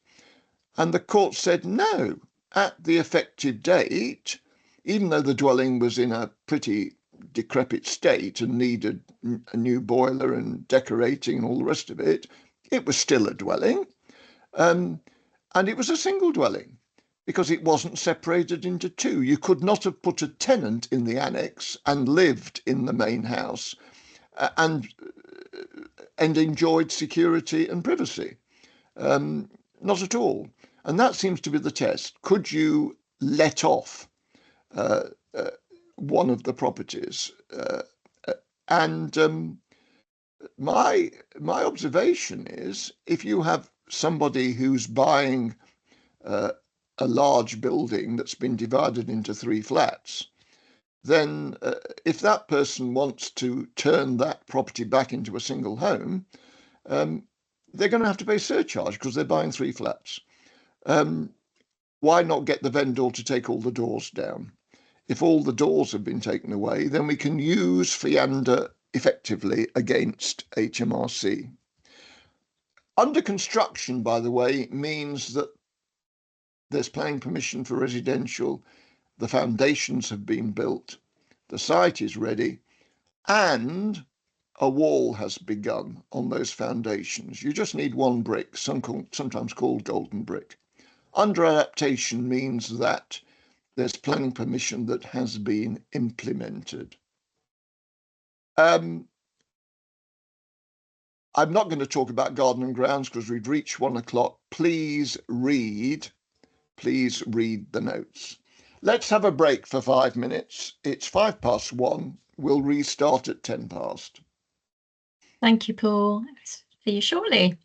And the court said no. At the effective date, even though the dwelling was in a pretty decrepit state and needed a new boiler and decorating and all the rest of it, it was still a dwelling. And it was a single dwelling because it wasn't separated into 2. You could not have put a tenant in the annex and lived in the main house and enjoyed security and privacy. Not at all. And that seems to be the test. Could you let off one of the properties. And my observation is, if you have somebody who's buying a large building that's been divided into 3 flats, then if that person wants to turn that property back into a single home, they're going to have to pay surcharge because they're buying 3 flats. Why not get the vendor to take all the doors down? If all the doors have been taken away, then we can use fianda effectively against HMRC. Under construction, by the way, means that there's planning permission for residential, the foundations have been built, the site is ready, and a wall has begun on those foundations. You just need 1 brick, sometimes called golden brick. Under adaptation means that there's planning permission that has been implemented. I'm not going to talk about garden and grounds because we've reached 1 o'clock. Please read the notes. Let's have a break for 5 minutes. It's 1:05. We'll restart at 10 past. Thank you, Paul. See you shortly.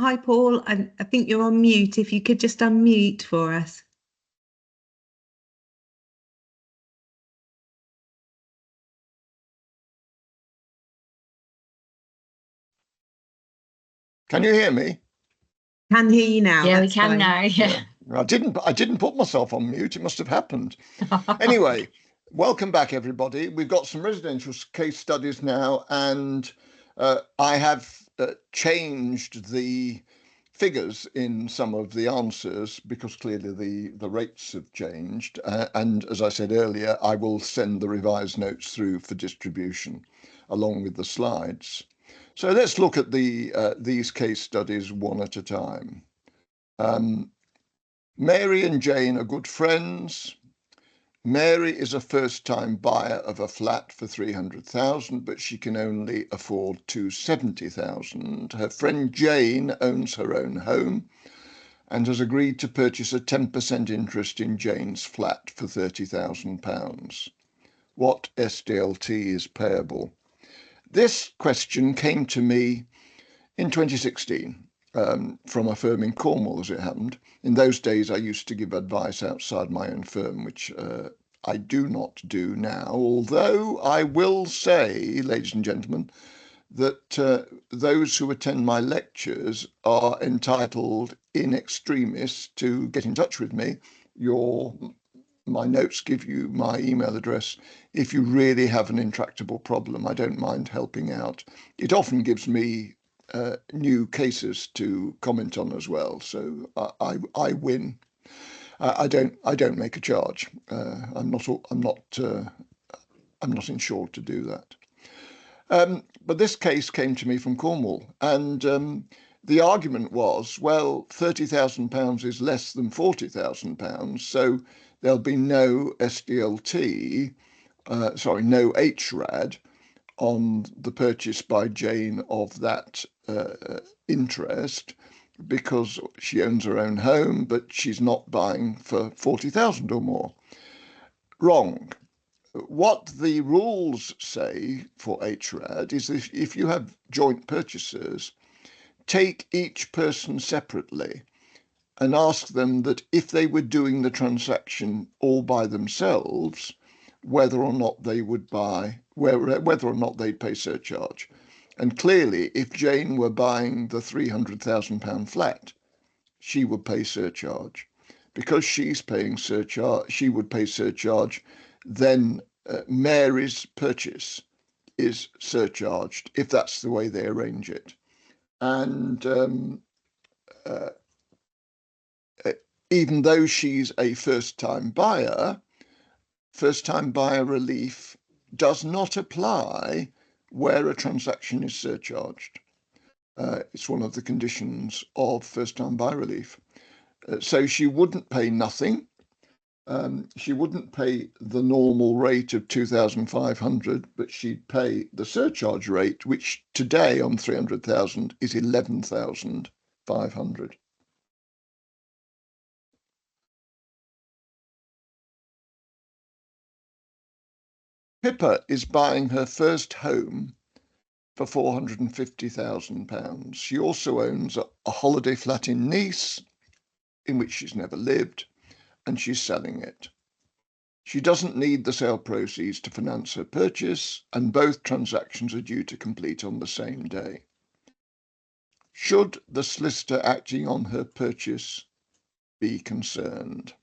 Hi, Paul. I think you're on mute. If you could just unmute for us. Can you hear me? Can hear you now. Yeah, we That's can fine. now. Yeah. I didn't put myself on mute. It must have happened. Anyway, welcome back, everybody. We've got some residential case studies now, and I have changed the figures in some of the answers because clearly the rates have changed. And as I said earlier, I will send the revised notes through for distribution along with the slides. So let's look at these case studies one at a time. Mary and Jane are good friends. Mary is a first-time buyer of a flat for 300,000, but she can only afford 270,000. Her friend Jane owns her own home and has agreed to purchase a 10% interest in Jane's flat for £30,000. What SDLT is payable? This question came to me in 2016 from a firm in Cornwall, as it happened. In those days, I used to give advice outside my own firm, which I do not do now, although I will say, ladies and gentlemen, that those who attend my lectures are entitled in extremis to get in touch with me. My notes give you my email address. If you really have an intractable problem, I don't mind helping out. It often gives me new cases to comment on as well, so I win. I don't make a charge. I'm not insured to do that. But this case came to me from Cornwall, and the argument was, well, £30,000 is less than £40,000, so there'll be no SDLT, no HRAD on the purchase by Jane of that interest because she owns her own home, but she's not buying for 40,000 or more. Wrong. What the rules say for HRAD is if you have joint purchasers, take each person separately and ask them that if they were doing the transaction all by themselves, whether or not they would whether or not they'd pay surcharge. And clearly, if Jane were buying the £300,000 flat, she would pay surcharge. Because she's paying surcharge, she would pay surcharge, then Mary's purchase is surcharged if that's the way they arrange it. And even though she's a first-time buyer relief does not apply where a transaction is surcharged. It's one of the conditions of first-time buyer relief. So she wouldn't pay nothing. She wouldn't pay the normal rate of 2,500, but she'd pay the surcharge rate, which today on 300,000 is 11,500. Pippa is buying her first home for £450,000. She also owns a holiday flat in Nice, in which she's never lived, and she's selling it. She doesn't need the sale proceeds to finance her purchase, and both transactions are due to complete on the same day. Should the solicitor acting on her purchase be concerned?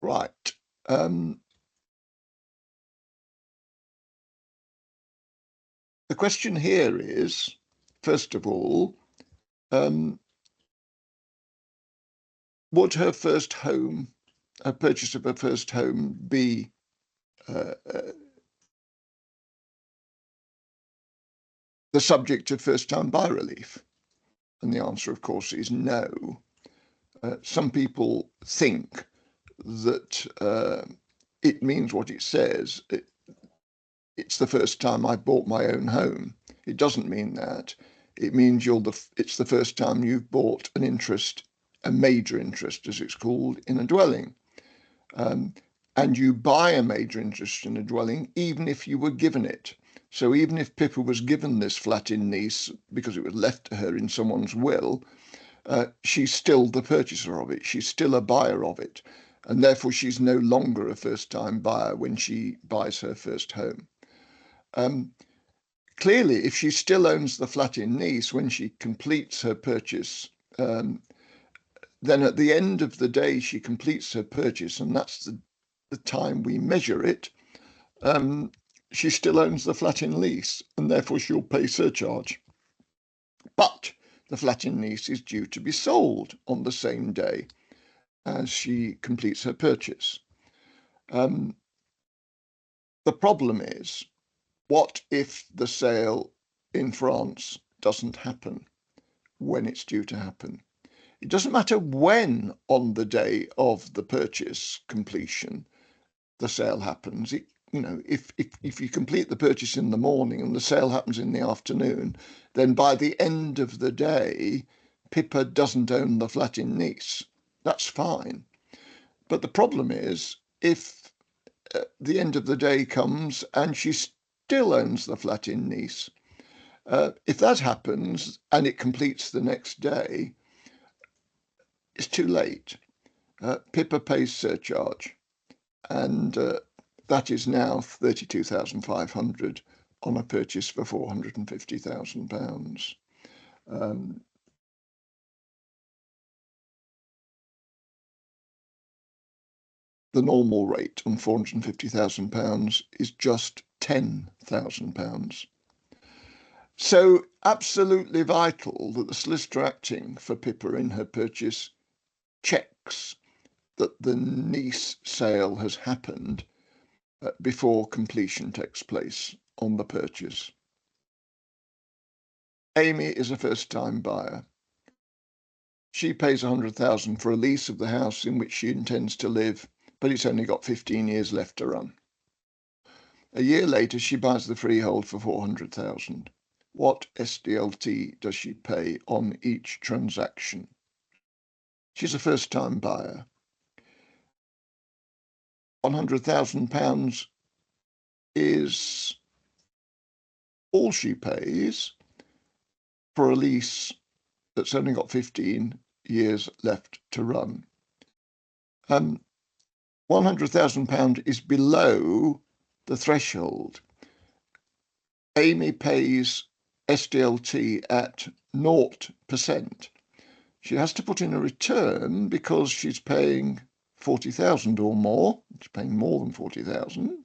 Right. The question here is, first of all, would her first home, her purchase of her first home, be the subject of first-time buyer relief? And the answer, of course, is no. Some people think that it means what it says. It's the first time I bought my own home. It doesn't mean that. It means it's the first time you've bought an interest, a major interest, as it's called, in a dwelling. And you buy a major interest in a dwelling, even if you were given it. So even if Pippa was given this flat in Nice because it was left to her in someone's will, she's still the purchaser of it. She's still a buyer of it. And therefore, she's no longer a first-time buyer when she buys her first home. Clearly, if she still owns the flat in Nice when she completes her purchase, then at the end of the day she completes her purchase, and that's the time we measure it, she still owns the flat in lease, and therefore she'll pay surcharge. But the flat in Nice is due to be sold on the same day as she completes her purchase. The problem is, what if the sale in France doesn't happen when it's due to happen? It doesn't matter when on the day of the purchase completion the sale happens. If you complete the purchase in the morning and the sale happens in the afternoon, then by the end of the day, Pippa doesn't own the flat in Nice. That's fine. But the problem is, if the end of the day comes and she still owns the flat in Nice, if that happens and it completes the next day, it's too late. Pippa pays surcharge, and that is now 32,500 on a purchase for £450,000. The normal rate on £450,000 is just £10,000. So absolutely vital that the solicitor acting for Pippa in her purchase checks that the Nice sale has happened before completion takes place on the purchase. Amy is a first-time buyer. She pays £100,000 for a lease of the house in which she intends to live, but it's only got 15 years left to run. A year later, she buys the freehold for £400,000. What SDLT does she pay on each transaction? She's a first-time buyer. £100,000 is all she pays for a lease that's only got 15 years left to run. £100,000 is below the threshold. Amy pays SDLT at 0%. She has to put in a return because she's paying 40,000 or more. She's paying more than 40,000.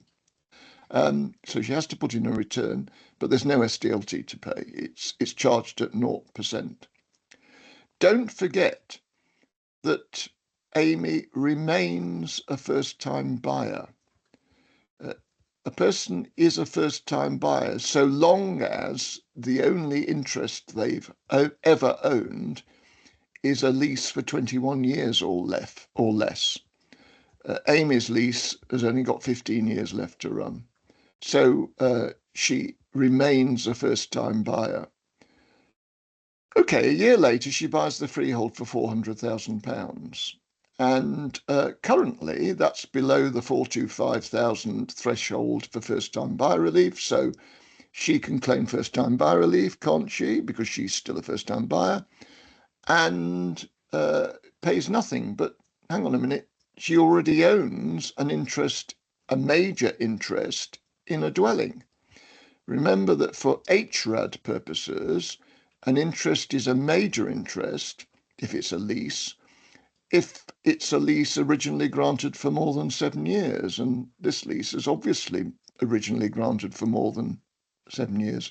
So she has to put in a return, but there's no SDLT to pay. It's charged at 0%. Don't forget that Amy remains a first-time buyer. A person is a first-time buyer so long as the only interest they've ever owned is a lease for 21 years or less. Amy's lease has only got 15 years left to run. So she remains a first-time buyer. Okay, a year later, she buys the freehold for £400,000. And currently, that's below the 425,000 threshold for first-time buyer relief. So she can claim first-time buyer relief, can't she? Because she's still a first-time buyer and pays nothing. But hang on a minute, she already owns an interest, a major interest in a dwelling. Remember that for HRAD purposes, an interest is a major interest if it's a lease, if it's a lease originally granted for more than 7 years, and this lease is obviously originally granted for more than 7 years.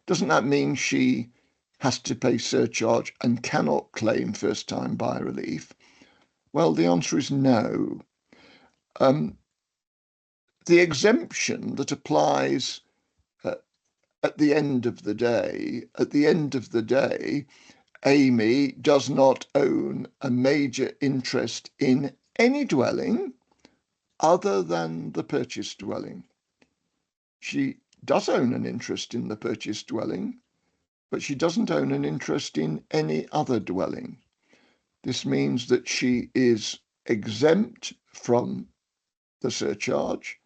Doesn't that mean she has to pay surcharge and cannot claim first-time buyer relief? Well, the answer is no. The exemption that applies at the end of the day, Amy does not own a major interest in any dwelling other than the purchased dwelling. She does own an interest in the purchased dwelling, but she doesn't own an interest in any other dwelling. This means that she is exempt from the surcharge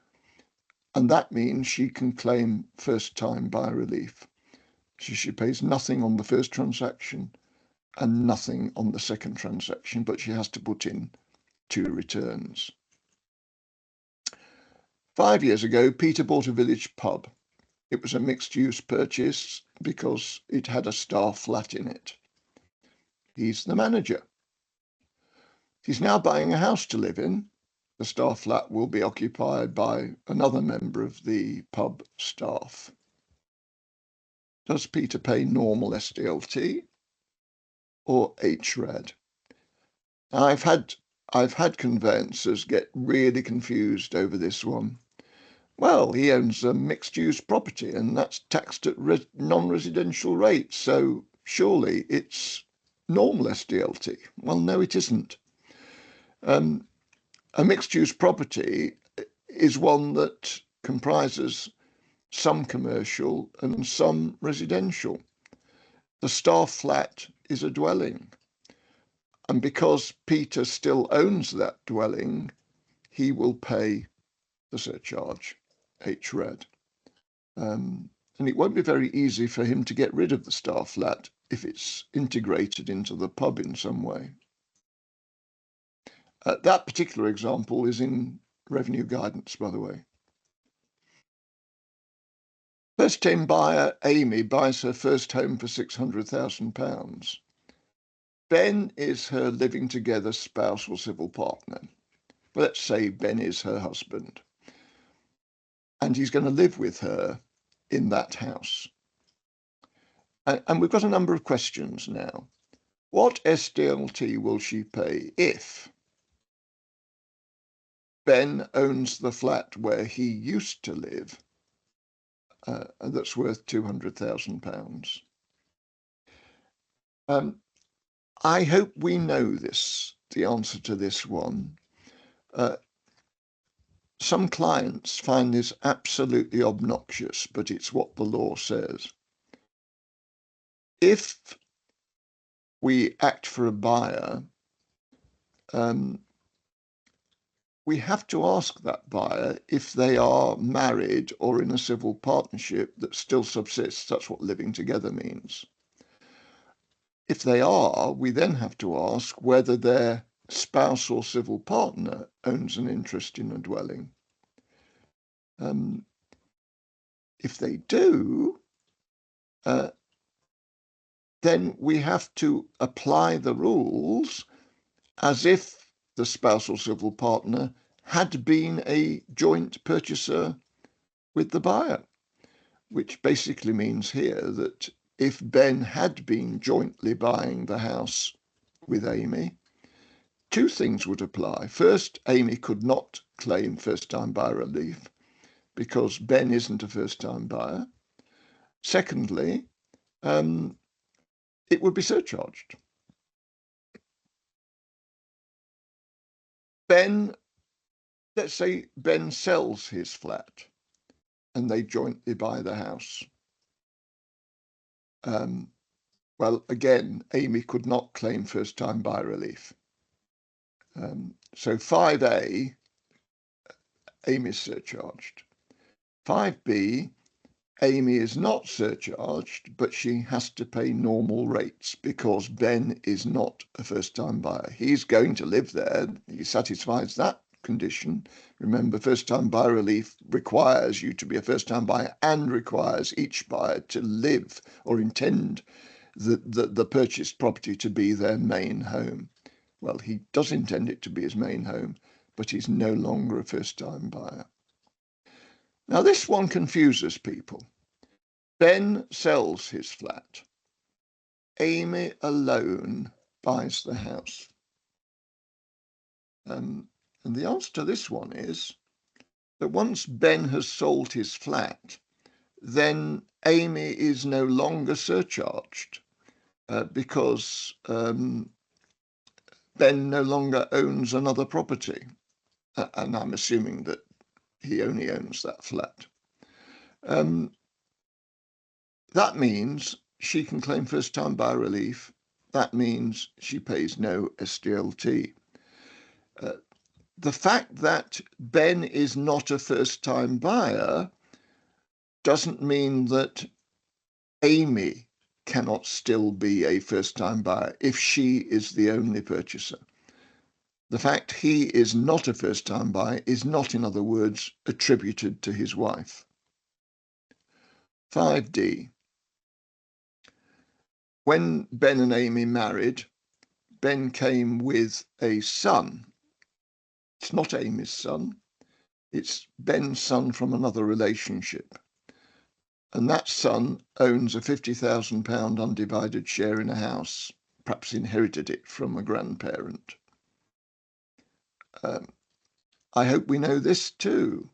and that means she can claim first-time buyer relief. So she pays nothing on the first transaction and nothing on the second transaction, but she has to put in 2 returns. 5 years ago, Peter bought a village pub. It was a mixed-use purchase because it had a staff flat in it. He's the manager. He's now buying a house to live in. The staff flat will be occupied by another member of the pub staff. Does Peter pay normal SDLT or HRAD? Now, I've had conveyancers get really confused over this one. Well, he owns a mixed-use property and that's taxed at non-residential rates, so surely it's normal SDLT. Well, no, it isn't. A mixed-use property is one that comprises some commercial and some residential. The staff flat is a dwelling. And because Peter still owns that dwelling, he will pay the surcharge, HRAD. And it won't be very easy for him to get rid of the staff flat if it's integrated into the pub in some way. That particular example is in revenue guidance, by the way. First-time buyer Amy buys her first home for £600,000. Ben is her living together spouse or civil partner. Well, let's say Ben is her husband. And he's going to live with her in that house. And we've got a number of questions now. What SDLT will she pay if Ben owns the flat where he used to live that's worth £200,000? I hope we know the answer to this one. Some clients find this absolutely obnoxious, but it's what the law says. If we act for a buyer, we have to ask that buyer if they are married or in a civil partnership that still subsists. That's what living together means. If they are, we then have to ask whether their spouse or civil partner owns an interest in a dwelling. If they do, then we have to apply the rules as if the spouse or civil partner had been a joint purchaser with the buyer, which basically means here that if Ben had been jointly buying the house with Amy, 2 things would apply. First, Amy could not claim first-time buyer relief because Ben isn't a first-time buyer. Secondly, it would be surcharged. Let's say Ben sells his flat and they jointly buy the house. Well, again, Amy could not claim first-time buyer relief. So 5A, Amy is surcharged. 5B, Amy is not surcharged, but she has to pay normal rates because Ben is not a first-time buyer. He's going to live there. He satisfies that condition. Remember, first-time buyer relief requires you to be a first-time buyer and requires each buyer to live or intend the purchased property to be their main home. Well, he does intend it to be his main home, but he's no longer a first-time buyer. Now, this one confuses people. Ben sells his flat. Amy alone buys the house. And the answer to this one is that once Ben has sold his flat, then Amy is no longer surcharged because Ben no longer owns another property. And I'm assuming that he only owns that flat. That means she can claim first-time buyer relief. That means she pays no SDLT. the fact that Ben is not a first-time buyer doesn't mean that Amy cannot still be a first-time buyer if she is the only purchaser. The fact he is not a first-time buyer is not, in other words, attributed to his wife. 5D. When Ben and Amy married, Ben came with a son. It's not Amy's son. It's Ben's son from another relationship. And that son owns a £50,000 undivided share in a house, perhaps inherited it from a grandparent. I hope we know this too.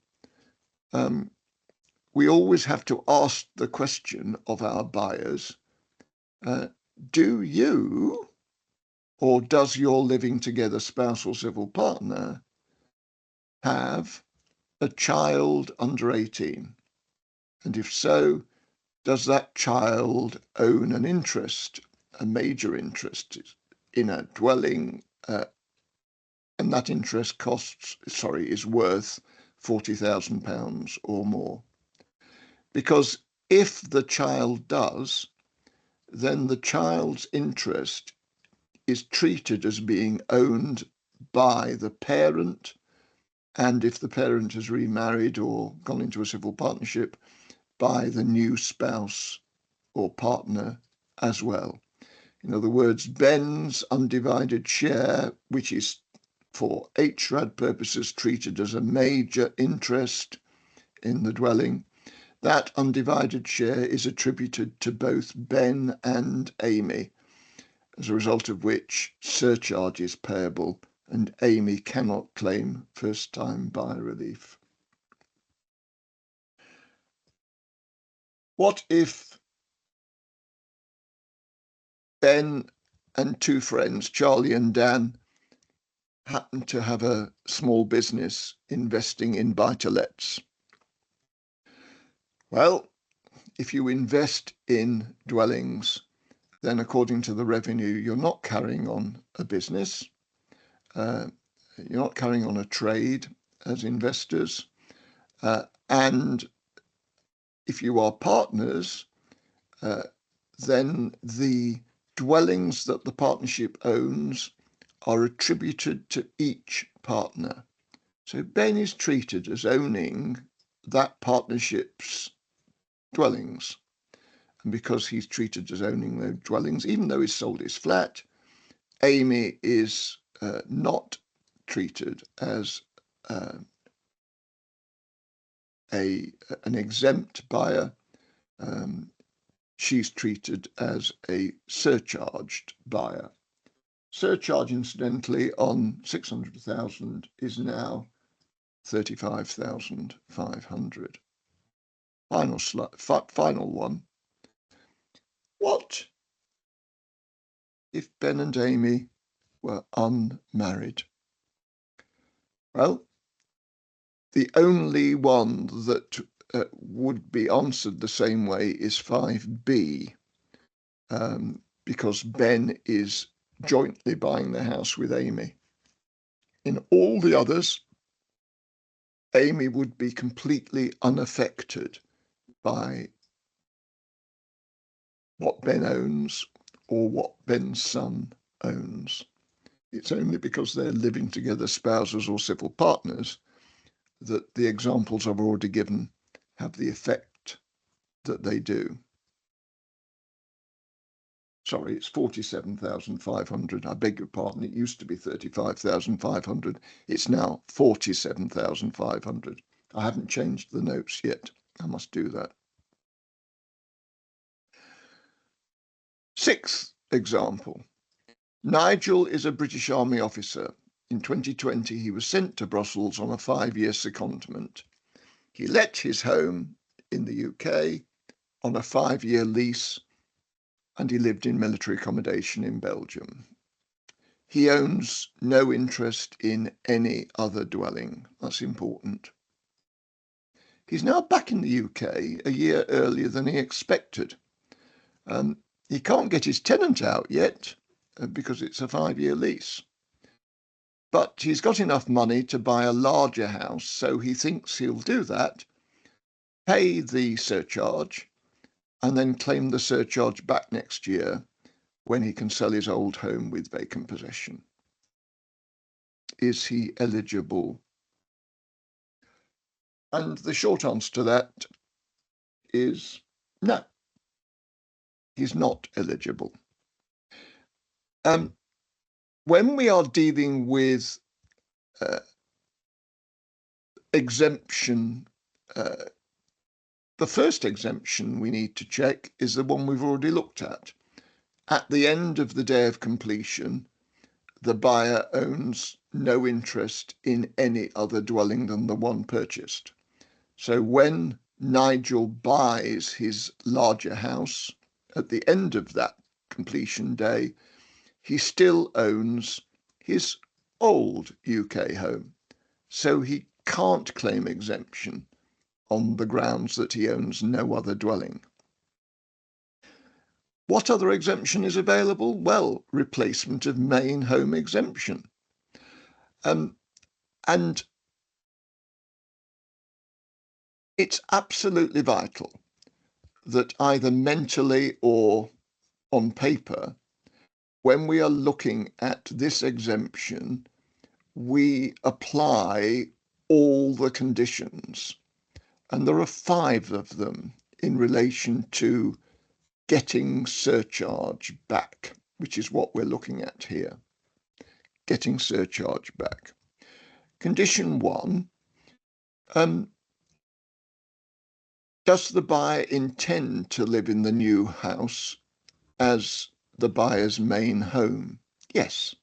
We always have to ask the question of our buyers, do you, or does your living together spouse or civil partner have a child under 18? And if so, does that child own an interest, a major interest in a dwelling, and that interest is worth £40,000 or more? Because if the child does, then the child's interest is treated as being owned by the parent, and if the parent has remarried or gone into a civil partnership, by the new spouse or partner as well. In other words, Ben's undivided share, which is for HRAD purposes treated as a major interest in the dwelling, that undivided share is attributed to both Ben and Amy, as a result of which surcharge is payable and Amy cannot claim first-time buyer relief. What if Ben and two friends, Charlie and Dan, happen to have a small business investing in buy-to-lets? Well, if you invest in dwellings, then according to the revenue, you're not carrying on a business. You're not carrying on a trade as investors. And if you are partners, then the dwellings that the partnership owns are attributed to each partner. So Ben is treated as owning that partnership's dwellings. And because he's treated as owning those dwellings, even though he's sold his flat, Amy is not treated as an exempt buyer. She's treated as a surcharged buyer. Surcharge, incidentally, on 600,000 is now 35,500. Final one. What if Ben and Amy were unmarried? Well, the only one that would be answered the same way is 5B, because Ben is jointly buying the house with Amy. In all the others, Amy would be completely unaffected by what Ben owns or what Ben's son owns. It's only because they're living together, spouses or civil partners, that the examples I've already given have the effect that they do. Sorry, it's 47,500. I beg your pardon. It used to be 35,500. It's now 47,500. I haven't changed the notes yet. I must do that. Sixth example. Nigel is a British Army officer. In 2020, he was sent to Brussels on a 5-year secondment. He let his home in the UK on a 5-year lease, and he lived in military accommodation in Belgium. He owns no interest in any other dwelling. That's important. He's now back in the UK a year earlier than he expected. He can't get his tenant out yet because it's a 5-year lease. but he's got enough money to buy a larger house, so he thinks he'll do that, pay the surcharge, and then claim the surcharge back next year when he can sell his old home with vacant possession. Is he eligible? And the short answer to that is no, he's not eligible. When we are dealing with exemption, the first exemption we need to check is the one we've already looked at. At the end of the day of completion, the buyer owns no interest in any other dwelling than the one purchased. So when Nigel buys his larger house at the end of that completion day, he still owns his old UK home. So he can't claim exemption on the grounds that he owns no other dwelling. What other exemption is available? Well, replacement of main home exemption. And it's absolutely vital that either mentally or on paper, when we are looking at this exemption, we apply all the conditions. And there are 5 of them in relation to getting surcharge back, which is what we're looking at here. Getting surcharge back. Condition 1, does the buyer intend to live in the new house as the buyer's main home? Yes,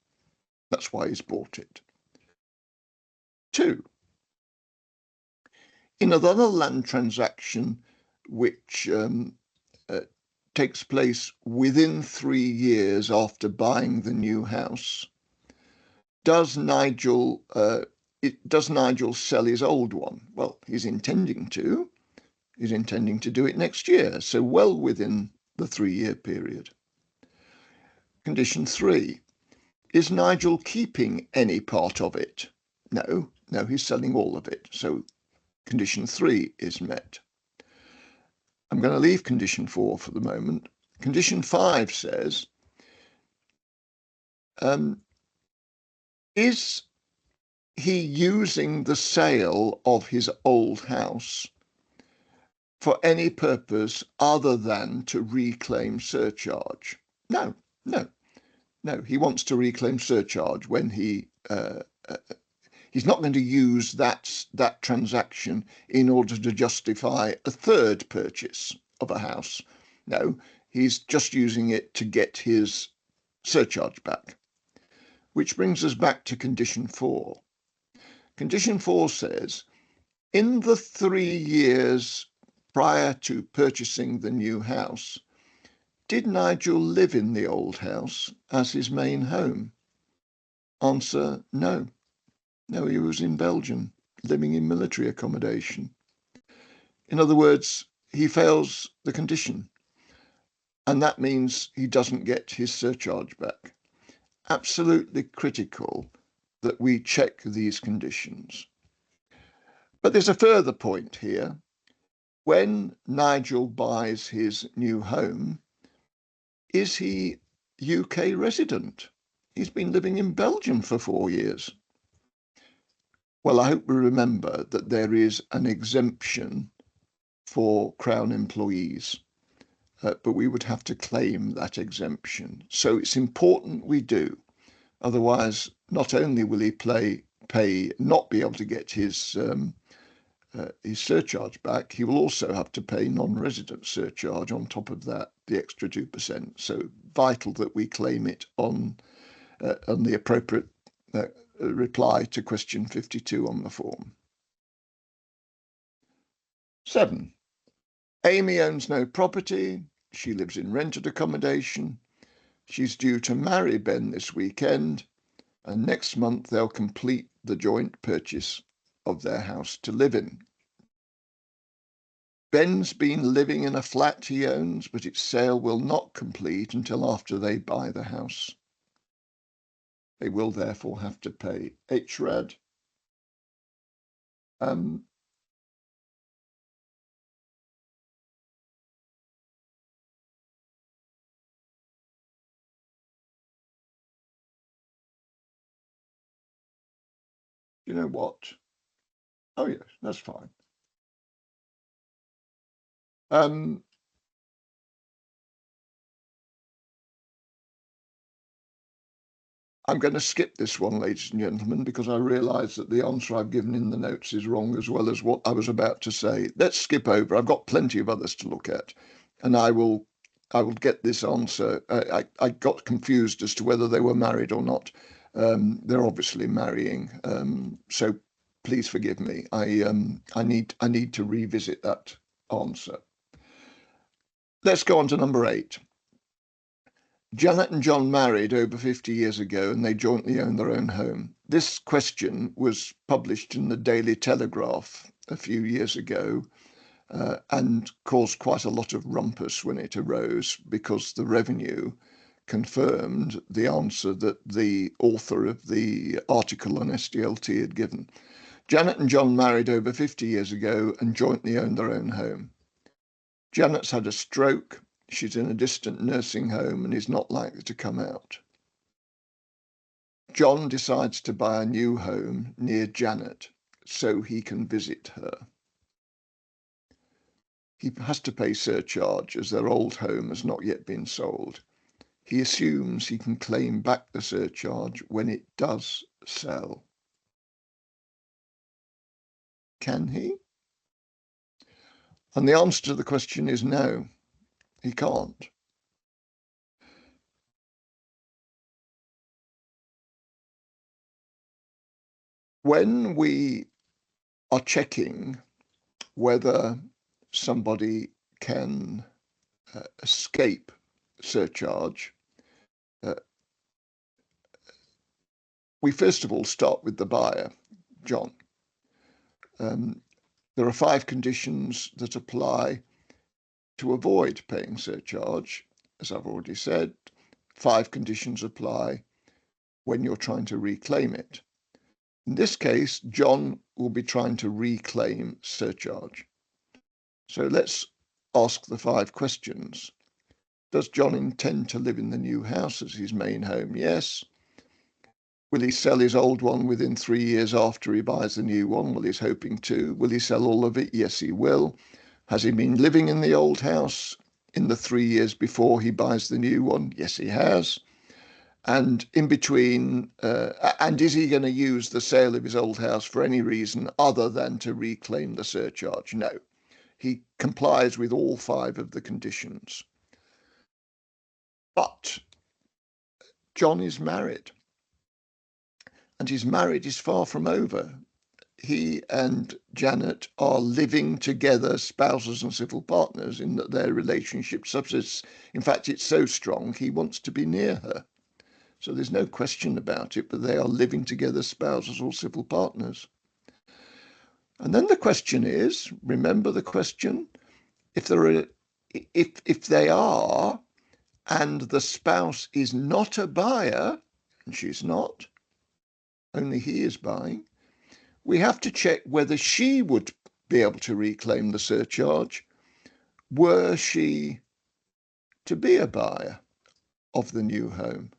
that's why he's bought it. 2, in another land transaction which takes place within 3 years after buying the new house, does Nigel sell his old one? Well, he's intending to. He's intending to do it next year, so well within the 3-year period. Condition 3, is Nigel keeping any part of it? No, he's selling all of it. So condition 3 is met. I'm going to leave condition 4 for the moment. Condition 5 says, is he using the sale of his old house for any purpose other than to reclaim surcharge? No. He wants to reclaim surcharge when he's not going to use that transaction in order to justify a third purchase of a house. No, he's just using it to get his surcharge back. Which brings us back to condition 4. Condition 4 says, in the 3 years prior to purchasing the new house, did Nigel live in the old house as his main home? Answer, no. No, he was in Belgium, living in military accommodation. In other words, he fails the condition, and that means he doesn't get his surcharge back. Absolutely critical that we check these conditions. But there's a further point here. When Nigel buys his new home, is he UK resident? He's been living in Belgium for 4 years. Well, I hope we remember that there is an exemption for Crown employees, but we would have to claim that exemption. So it's important we do. Otherwise, not only will he not be able to get his surcharge back, he will also have to pay non-resident surcharge on top of that, the extra 2%. So vital that we claim it on the appropriate reply to question 52 on the form. 7. Amy owns no property. She lives in rented accommodation. She's due to marry Ben this weekend, and next month they'll complete the joint purchase of their house to live in. Ben's been living in a flat he owns, but its sale will not complete until after they buy the house. They will therefore have to pay HRAD. You know what? Oh yes, that's fine. I'm going to skip this one, ladies and gentlemen, because I realise that the answer I've given in the notes is wrong, as well as what I was about to say. Let's skip over. I've got plenty of others to look at, and I will get this answer. I got confused as to whether they were married or not. They're obviously marrying, so please forgive me. I need to revisit that answer. Let's go on to number 8. Janet and John married over 50 years ago and they jointly own their own home. This question was published in the Daily Telegraph a few years ago and caused quite a lot of rumpus when it arose, because the Revenue confirmed the answer that the author of the article on SDLT had given. Janet and John married over 50 years ago and jointly own their own home. Janet's had a stroke. She's in a distant nursing home and is not likely to come out. John decides to buy a new home near Janet so he can visit her. He has to pay surcharge as their old home has not yet been sold. He assumes he can claim back the surcharge when it does sell. Can he? And the answer to the question is no, he can't. When we are checking whether somebody can escape surcharge, we first of all start with the buyer, John. There are 5 conditions that apply to avoid paying surcharge. As I've already said, 5 conditions apply when you're trying to reclaim it. In this case, John will be trying to reclaim surcharge. So let's ask the 5 questions. Does John intend to live in the new house as his main home? Yes. Will he sell his old one within 3 years after he buys the new one? Well, he's hoping to. Will he sell all of it? Yes, he will. Has he been living in the old house in the 3 years before he buys the new one? Yes, he has. And in between, and is he going to use the sale of his old house for any reason other than to reclaim the surcharge? No. He complies with all 5 of the conditions. But John is married, and his marriage is far from over. He and Janet are living together, spouses and civil partners, in that their relationship subsists. In fact, it's so strong, he wants to be near her. So there's no question about it, but they are living together, spouses or civil partners. And then the question is, remember the question, if they are, and the spouse is not a buyer, and she's not, only he is buying, we have to check whether she would be able to reclaim the surcharge were she to be a buyer of the new home.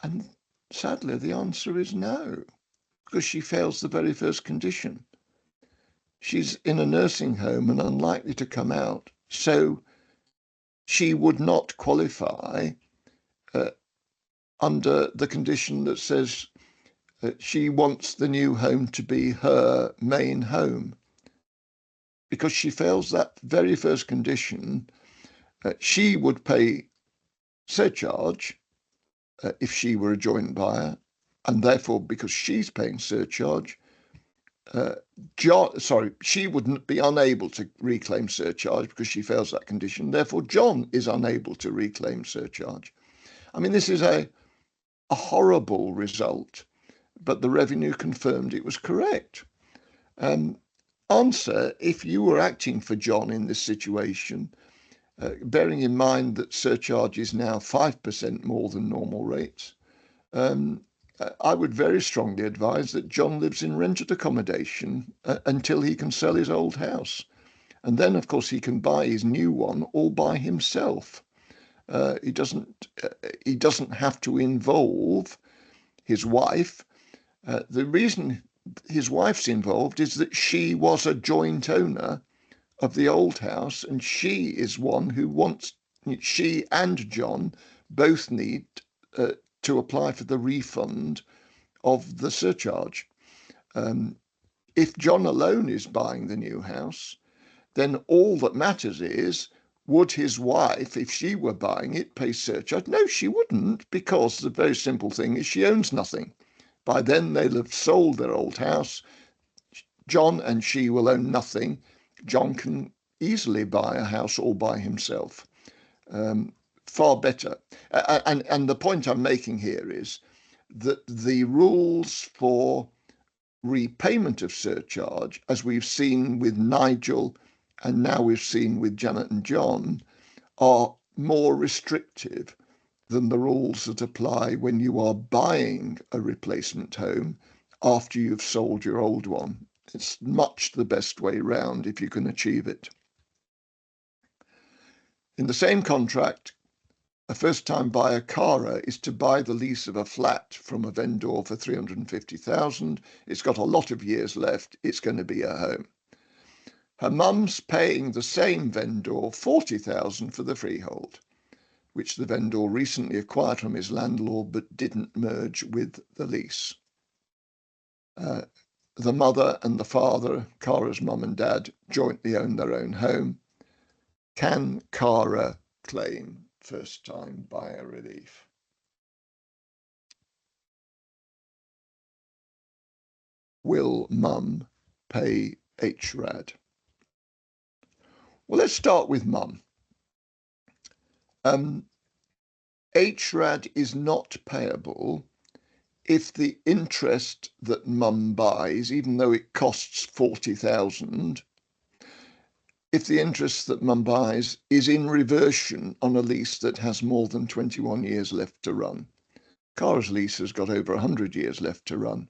And sadly, the answer is no, because she fails the very first condition. She's in a nursing home and unlikely to come out, so she would not qualify under the condition that says that she wants the new home to be her main home. Because she fails that very first condition, she would pay surcharge if she were a joint buyer, and therefore, because she's paying surcharge, she wouldn't be unable to reclaim surcharge because she fails that condition. Therefore, John is unable to reclaim surcharge. I mean, this is a horrible result, but the Revenue confirmed it was correct. Answer, if you were acting for John in this situation, bearing in mind that surcharge is now 5% more than normal rates, I would very strongly advise that John lives in rented accommodation until he can sell his old house. And then, of course, he can buy his new one all by himself. He doesn't have to involve his wife. The reason his wife's involved is that she was a joint owner of the old house, and she is one who wants, she and John both need to apply for the refund of the surcharge. If John alone is buying the new house, then all that matters is, would his wife, if she were buying it, pay surcharge? No, she wouldn't, because the very simple thing is she owns nothing. By then they'll have sold their old house. John and she will own nothing. John can easily buy a house all by himself. Far better. And the point I'm making here is that the rules for repayment of surcharge, as we've seen with Nigel and now we've seen with Janet and John, are more restrictive than the rules that apply when you are buying a replacement home after you've sold your old one. It's much the best way round if you can achieve it. In the same contract, a first-time buyer, Cara, is to buy the lease of a flat from a vendor for 350,000. It's got a lot of years left. It's going to be her home. Her mum's paying the same vendor 40,000 for the freehold, which the vendor recently acquired from his landlord but didn't merge with the lease. The mother and the father, Cara's mum and dad, jointly own their own home. Can Cara claim first-time buyer relief? Will mum pay HRAD? Well, let's start with mum. HRAD is not payable if the interest that mum buys, even though it costs 40,000, if the interest that mum buys is in reversion on a lease that has more than 21 years left to run. Cara's lease has got over 100 years left to run.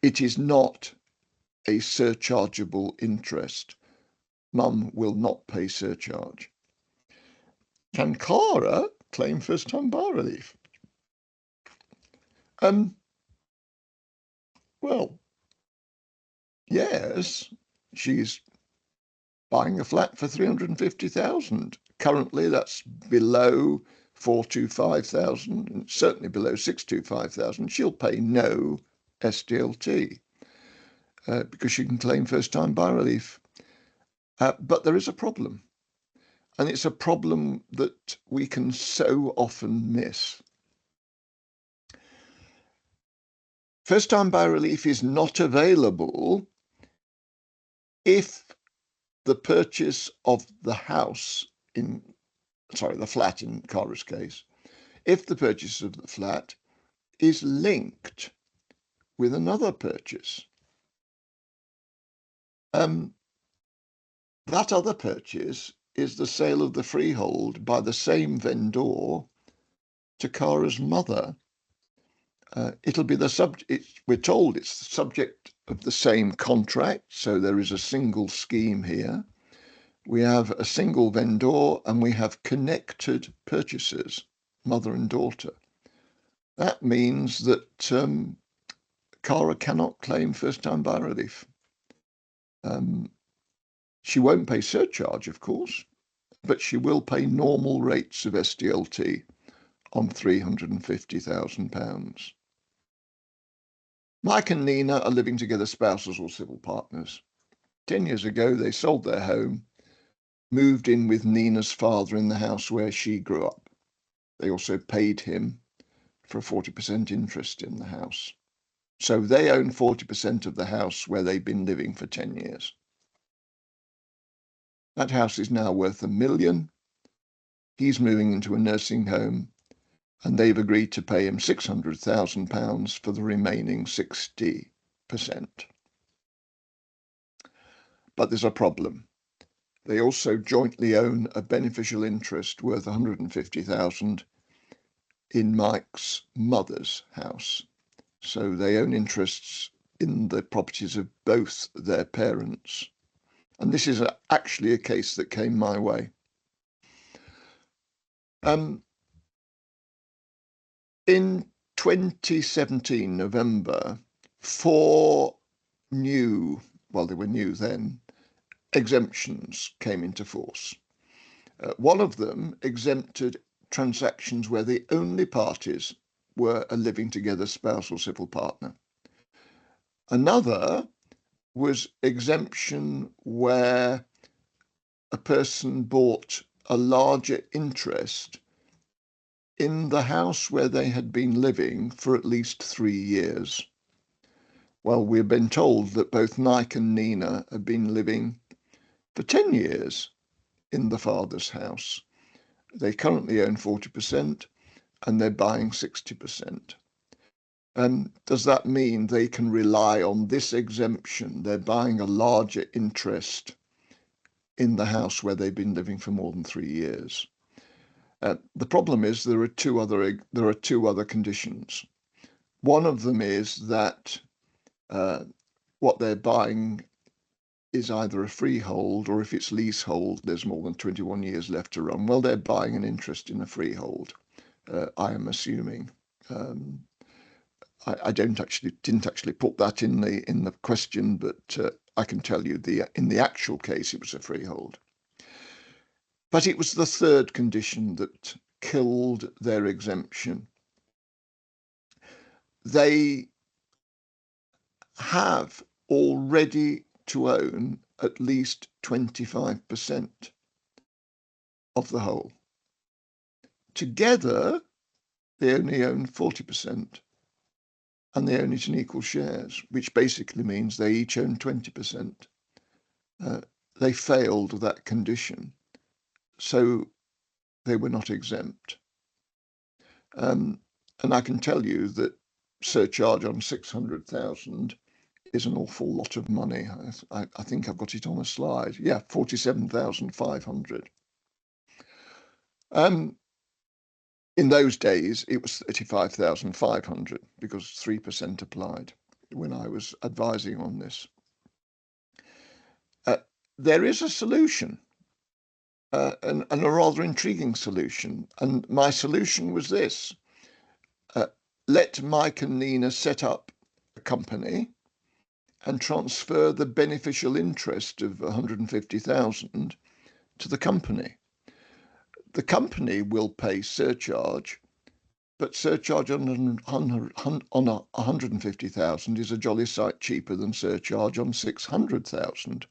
It is not a surchargeable interest. Mum will not pay surcharge. Can Cara claim first-time buyer relief? Well, yes, she's buying a flat for 350,000. Currently, that's below 425,000, and certainly below 625,000. She'll pay no SDLT because she can claim first-time buyer relief. But there is a problem, and it's a problem that we can so often miss. First-time buyer relief is not available if the purchase of the house the flat in Cara's case, if the purchase of the flat is linked with another purchase. That other purchase is the sale of the freehold by the same vendor to Cara's mother. It'll be the subject, we're told it's the subject of the same contract, so there is a single scheme here. We have a single vendor and we have connected purchasers, mother and daughter. That means that Cara cannot claim first-time buyer relief. She won't pay surcharge, of course, but she will pay normal rates of SDLT on £350,000. Mike and Nina are living together, spouses or civil partners. 10 years ago, they sold their home, moved in with Nina's father in the house where she grew up. They also paid him for a 40% interest in the house. So they own 40% of the house where they've been living for 10 years. That house is now worth £1 million. He's moving into a nursing home, and they've agreed to pay him £600,000 for the remaining 60%. But there's a problem. They also jointly own a beneficial interest worth £150,000 in Mike's mother's house. So they own interests in the properties of both their parents. And this is actually a case that came my way. In 2017, November, 4 new, well, they were new then, exemptions came into force. One of them exempted transactions where the only parties were a living together spouse or civil partner. Another was exemption where a person bought a larger interest in the house where they had been living for at least 3 years. Well, we've been told that both Mike and Nina have been living for 10 years in the father's house. They currently own 40% and they're buying 60%. Does that mean they can rely on this exemption? They're buying a larger interest in the house where they've been living for more than 3 years. The problem is there are two other conditions. One of them is that what they're buying is either a freehold, or if it's leasehold, there's more than 21 years left to run. Well, they're buying an interest in a freehold, I am assuming. I didn't actually put that in the question, but I can tell you in the actual case it was a freehold. But it was the third condition that killed their exemption. They have already to own at least 25% of the whole. Together, they only own 40%, and they own it in equal shares, which basically means they each own 20%. They failed that condition, so they were not exempt. And I can tell you that surcharge on 600,000 is an awful lot of money. I think I've got it on a slide. Yeah, 47,500. In those days, it was 35,500 because 3% applied when I was advising on this. There is a solution, and a rather intriguing solution. And my solution was this. Let Mike and Nina set up a company and transfer the beneficial interest of 150,000 to the company. The company will pay surcharge, but surcharge on 150,000 is a jolly sight cheaper than surcharge on 600,000.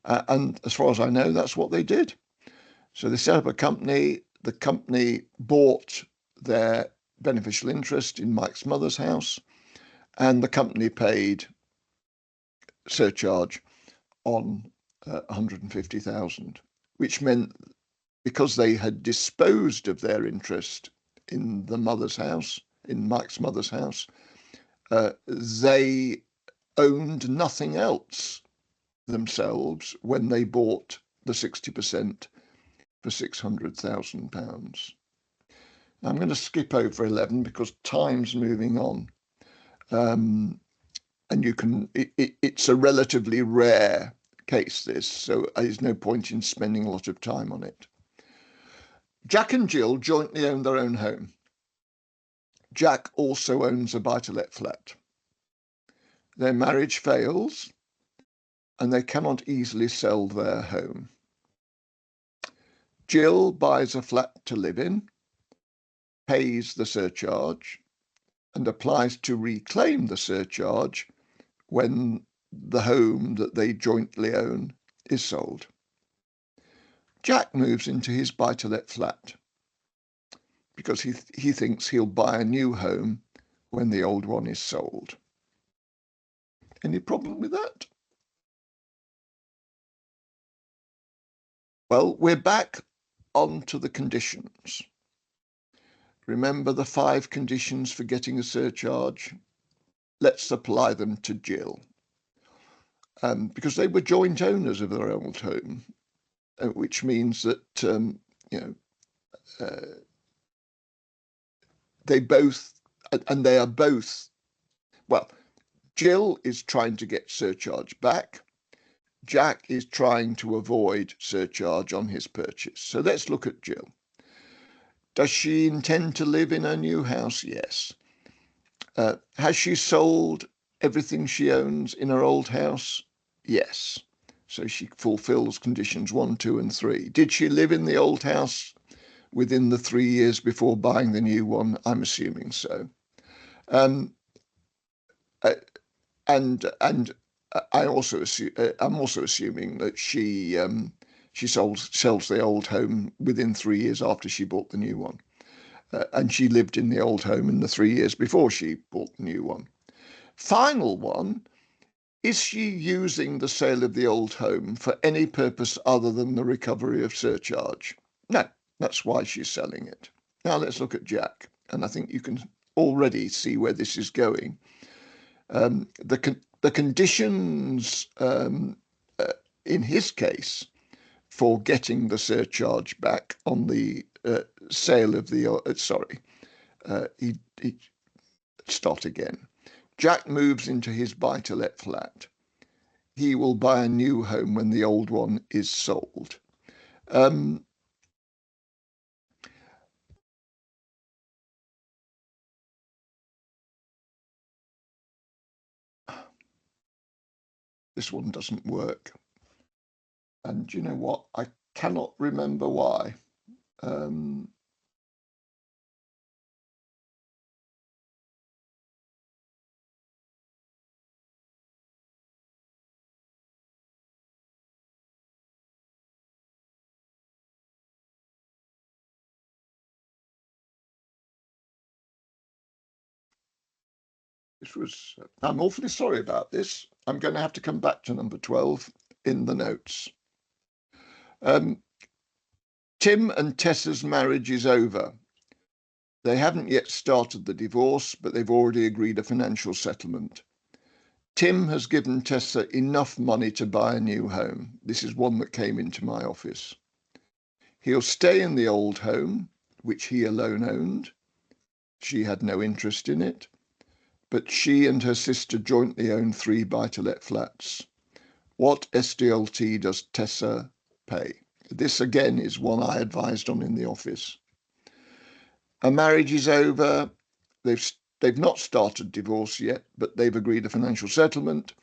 And as far as I know, that's what they did. So they set up a company. The company bought their beneficial interest in Mike's mother's house, and the company paid surcharge on 150,000, which meant because they had disposed of their interest in the mother's house, in Mike's mother's house, they owned nothing else themselves when they bought the 60% for £600,000. I'm going to skip over 11 because time's moving on. And it's a relatively rare case, this, so there's no point in spending a lot of time on it. Jack and Jill jointly own their own home. Jack also owns a buy-to-let flat. Their marriage fails and they cannot easily sell their home. Jill buys a flat to live in, pays the surcharge, and applies to reclaim the surcharge when the home that they jointly own is sold. Jack moves into his buy-to-let flat because he thinks he'll buy a new home when the old one is sold. Any problem with that? Well, we're back onto the conditions. Remember the 5 conditions for getting a surcharge? Let's apply them to Jill. Because they were joint owners of their old home, which means that they both, and they are both, well, Jill is trying to get surcharge back. Jack is trying to avoid surcharge on his purchase. So let's look at Jill. Does she intend to live in her new house? Yes. Has she sold everything she owns in her old house? Yes. So she fulfills conditions 1, 2, and 3. Did she live in the old house within the 3 years before buying the new one? I'm assuming so. And I'm also assuming that she sells the old home within 3 years after she bought the new one, and she lived in the old home in the 3 years before she bought the new one. Final one: is she using the sale of the old home for any purpose other than the recovery of surcharge? No, that's why she's selling it. Now let's look at Jack, and I think you can already see where this is going. The conditions in his case for getting the surcharge back on the sale of the start again. Jack moves into his buy-to-let flat. He will buy a new home when the old one is sold. This one doesn't work. And you know what? I cannot remember why. I'm awfully sorry about this. I'm going to have to come back to number 12 in the notes. Tim and Tessa's marriage is over. They haven't yet started the divorce, but they've already agreed a financial settlement. Tim has given Tessa enough money to buy a new home. This is one that came into my office. He'll stay in the old home, which he alone owned. She had no interest in it, but she and her sister jointly own 3 buy-to-let flats. What SDLT does Tessa pay? This again is one I advised on in the office. A marriage is over. They've not started divorce yet, but they've agreed a financial settlement.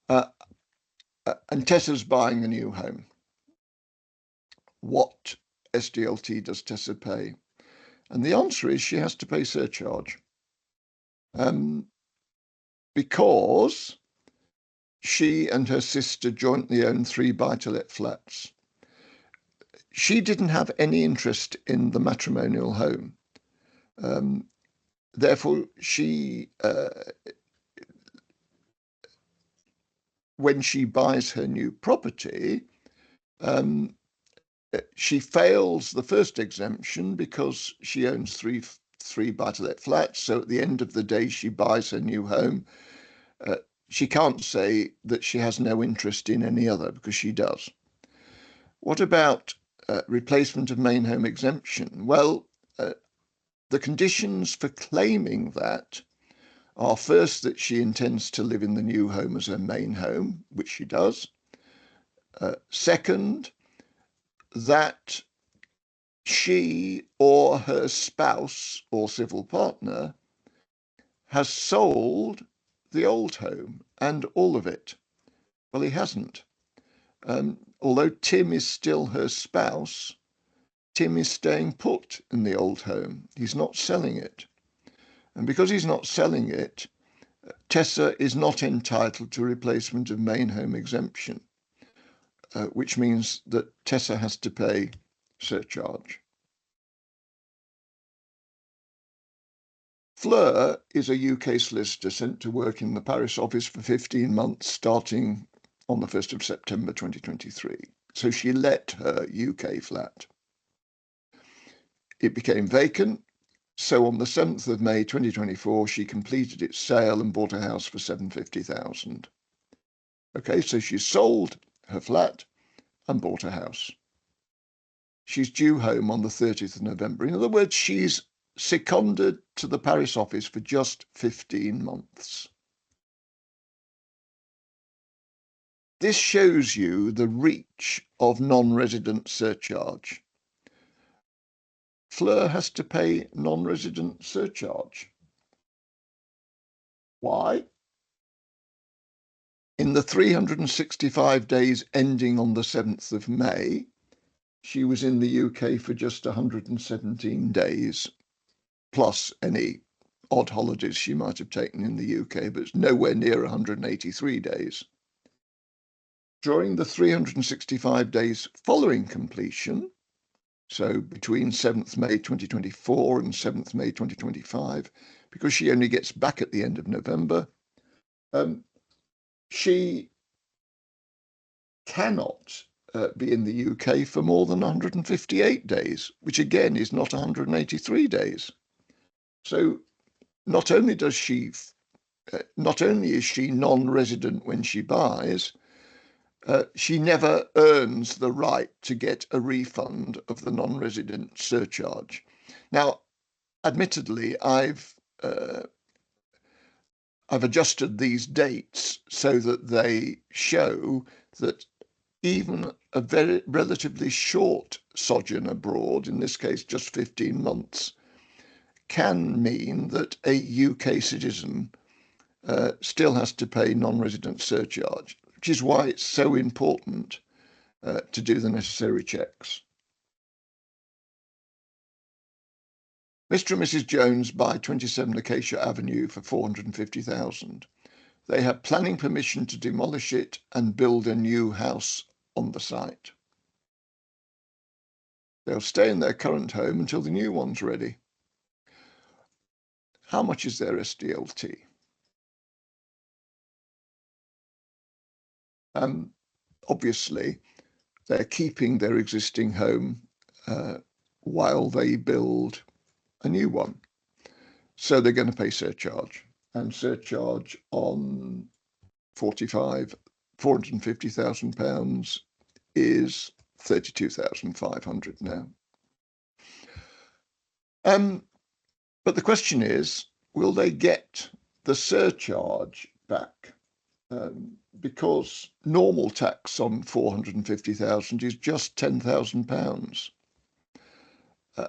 And Tessa's buying a new home. What SDLT does Tessa pay? And the answer is she has to pay surcharge. Because she and her sister jointly own 3 buy-to-let flats. She didn't have any interest in the matrimonial home. Therefore, when she buys her new property, she fails the first exemption because she owns three buy-to-let flats. So at the end of the day, she buys her new home. She can't say that she has no interest in any other, because she does. What about replacement of main home exemption? Well, the conditions for claiming that are first that she intends to live in the new home as her main home, which she does. Second, that she or her spouse or civil partner has sold the old home and all of it. Well, he hasn't. Although Tim is still her spouse, Tim is staying put in the old home. He's not selling it. And because he's not selling it, Tessa is not entitled to replacement of main home exemption, which means that Tessa has to pay surcharge. Fleur is a UK solicitor sent to work in the Paris office for 15 months, starting on the 1st of September 2023. So she let her UK flat. It became vacant. So on the 7th of May 2024, she completed its sale and bought a house for £750,000. Okay, so she sold her flat and bought a house. She's due home on the 30th of November. In other words, she's seconded to the Paris office for just 15 months. This shows you the reach of non-resident surcharge. Fleur has to pay non-resident surcharge. Why? In the 365 days ending on the 7th of May, she was in the UK for just 117 days, plus any odd holidays she might have taken in the UK, but it's nowhere near 183 days. During the 365 days following completion, so between 7th May 2024 and 7th May 2025, because she only gets back at the end of November, she cannot be in the UK for more than 158 days, which again is not 183 days. So not only is she non-resident when she buys, she never earns the right to get a refund of the non-resident surcharge. Now, admittedly, I've adjusted these dates so that they show that even a very relatively short sojourn abroad, in this case just 15 months, can mean that a UK citizen still has to pay non-resident surcharge, which is why it's so important to do the necessary checks. Mr. and Mrs. Jones buy 27 Acacia Avenue for $450,000. They have planning permission to demolish it and build a new house on the site. They'll stay in their current home until the new one's ready. How much is their SDLT? Obviously, they're keeping their existing home while they build a new one. So they're going to pay surcharge, and surcharge on £450,000 is 32,500 now. But the question is, will they get the surcharge back? Because normal tax on 450,000 is just £10,000.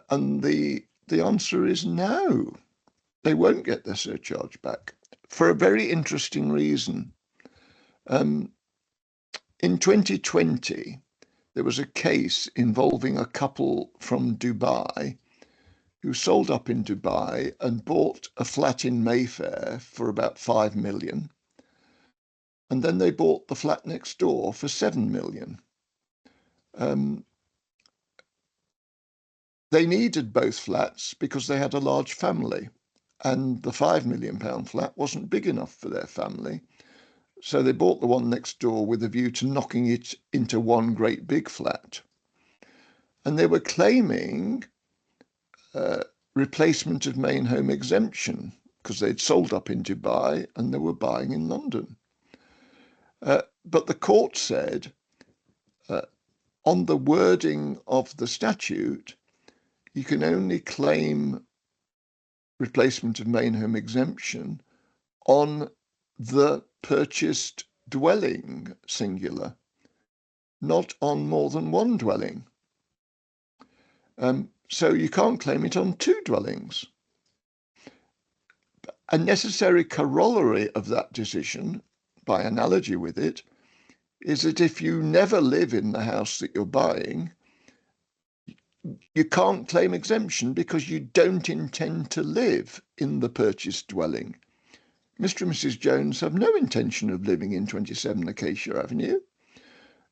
And the answer is no, they won't get their surcharge back for a very interesting reason. In 2020, there was a case involving a couple from Dubai who sold up in Dubai and bought a flat in Mayfair for about 5 million. And then they bought the flat next door for 7 million. They needed both flats because they had a large family, and the £5 million flat wasn't big enough for their family. So they bought the one next door with a view to knocking it into one great big flat. And they were claiming replacement of main home exemption because they'd sold up in Dubai and they were buying in London. But the court said, on the wording of the statute, you can only claim replacement of main home exemption on the purchased dwelling, singular, not on more than one dwelling. So you can't claim it on two dwellings. A necessary corollary of that decision, by analogy with it, is that if you never live in the house that you're buying, you can't claim exemption because you don't intend to live in the purchased dwelling. Mr. and Mrs. Jones have no intention of living in 27 Acacia Avenue.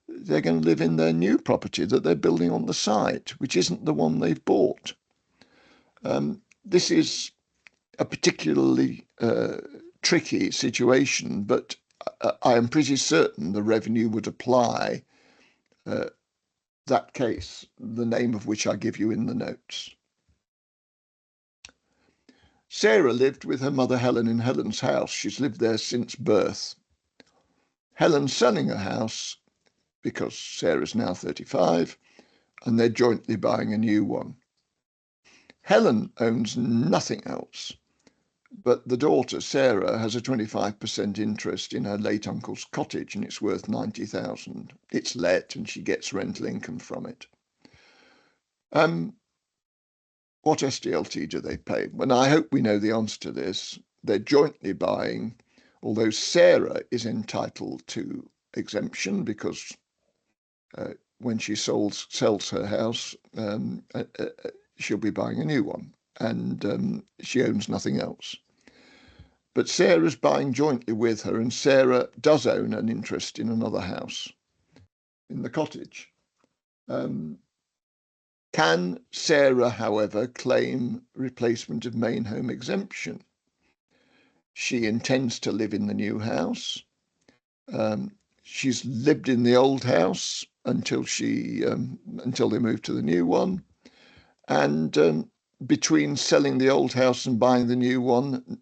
They're going to live in their new property that they're building on the site, which isn't the one they've bought. This is a particularly tricky situation, but I am pretty certain the revenue would apply that case, the name of which I give you in the notes. Sarah lived with her mother Helen in Helen's house. She's lived there since birth. Helen's selling her house because Sarah's now 35 and they're jointly buying a new one. Helen owns nothing else, but the daughter, Sarah, has a 25% interest in her late uncle's cottage and it's worth 90,000. It's let and she gets rental income from it. What SDLT do they pay? Well, I hope we know the answer to this. They're jointly buying, although Sarah is entitled to exemption because when she sells her house, she'll be buying a new one and she owns nothing else. But Sarah's buying jointly with her, and Sarah does own an interest in another house, in the cottage. Can Sarah, however, claim replacement of main home exemption? She intends to live in the new house. She's lived in the old house until they move to the new one. And between selling the old house and buying the new one,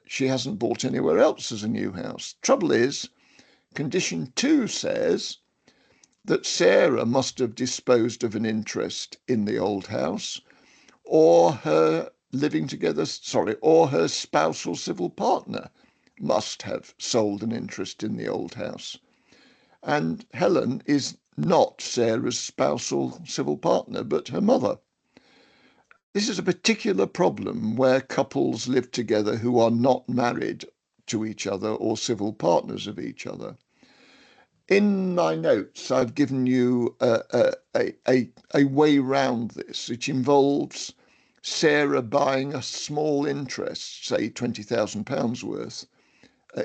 she hasn't bought anywhere else as a new house. Trouble is, condition 2 says that Sarah must have disposed of an interest in the old house, or her spouse or civil partner must have sold an interest in the old house. And Helen is not Sarah's spouse or civil partner, but her mother. This is a particular problem where couples live together who are not married to each other or civil partners of each other. In my notes, I've given you a way round this, which involves Sarah buying a small interest, say £20,000 worth,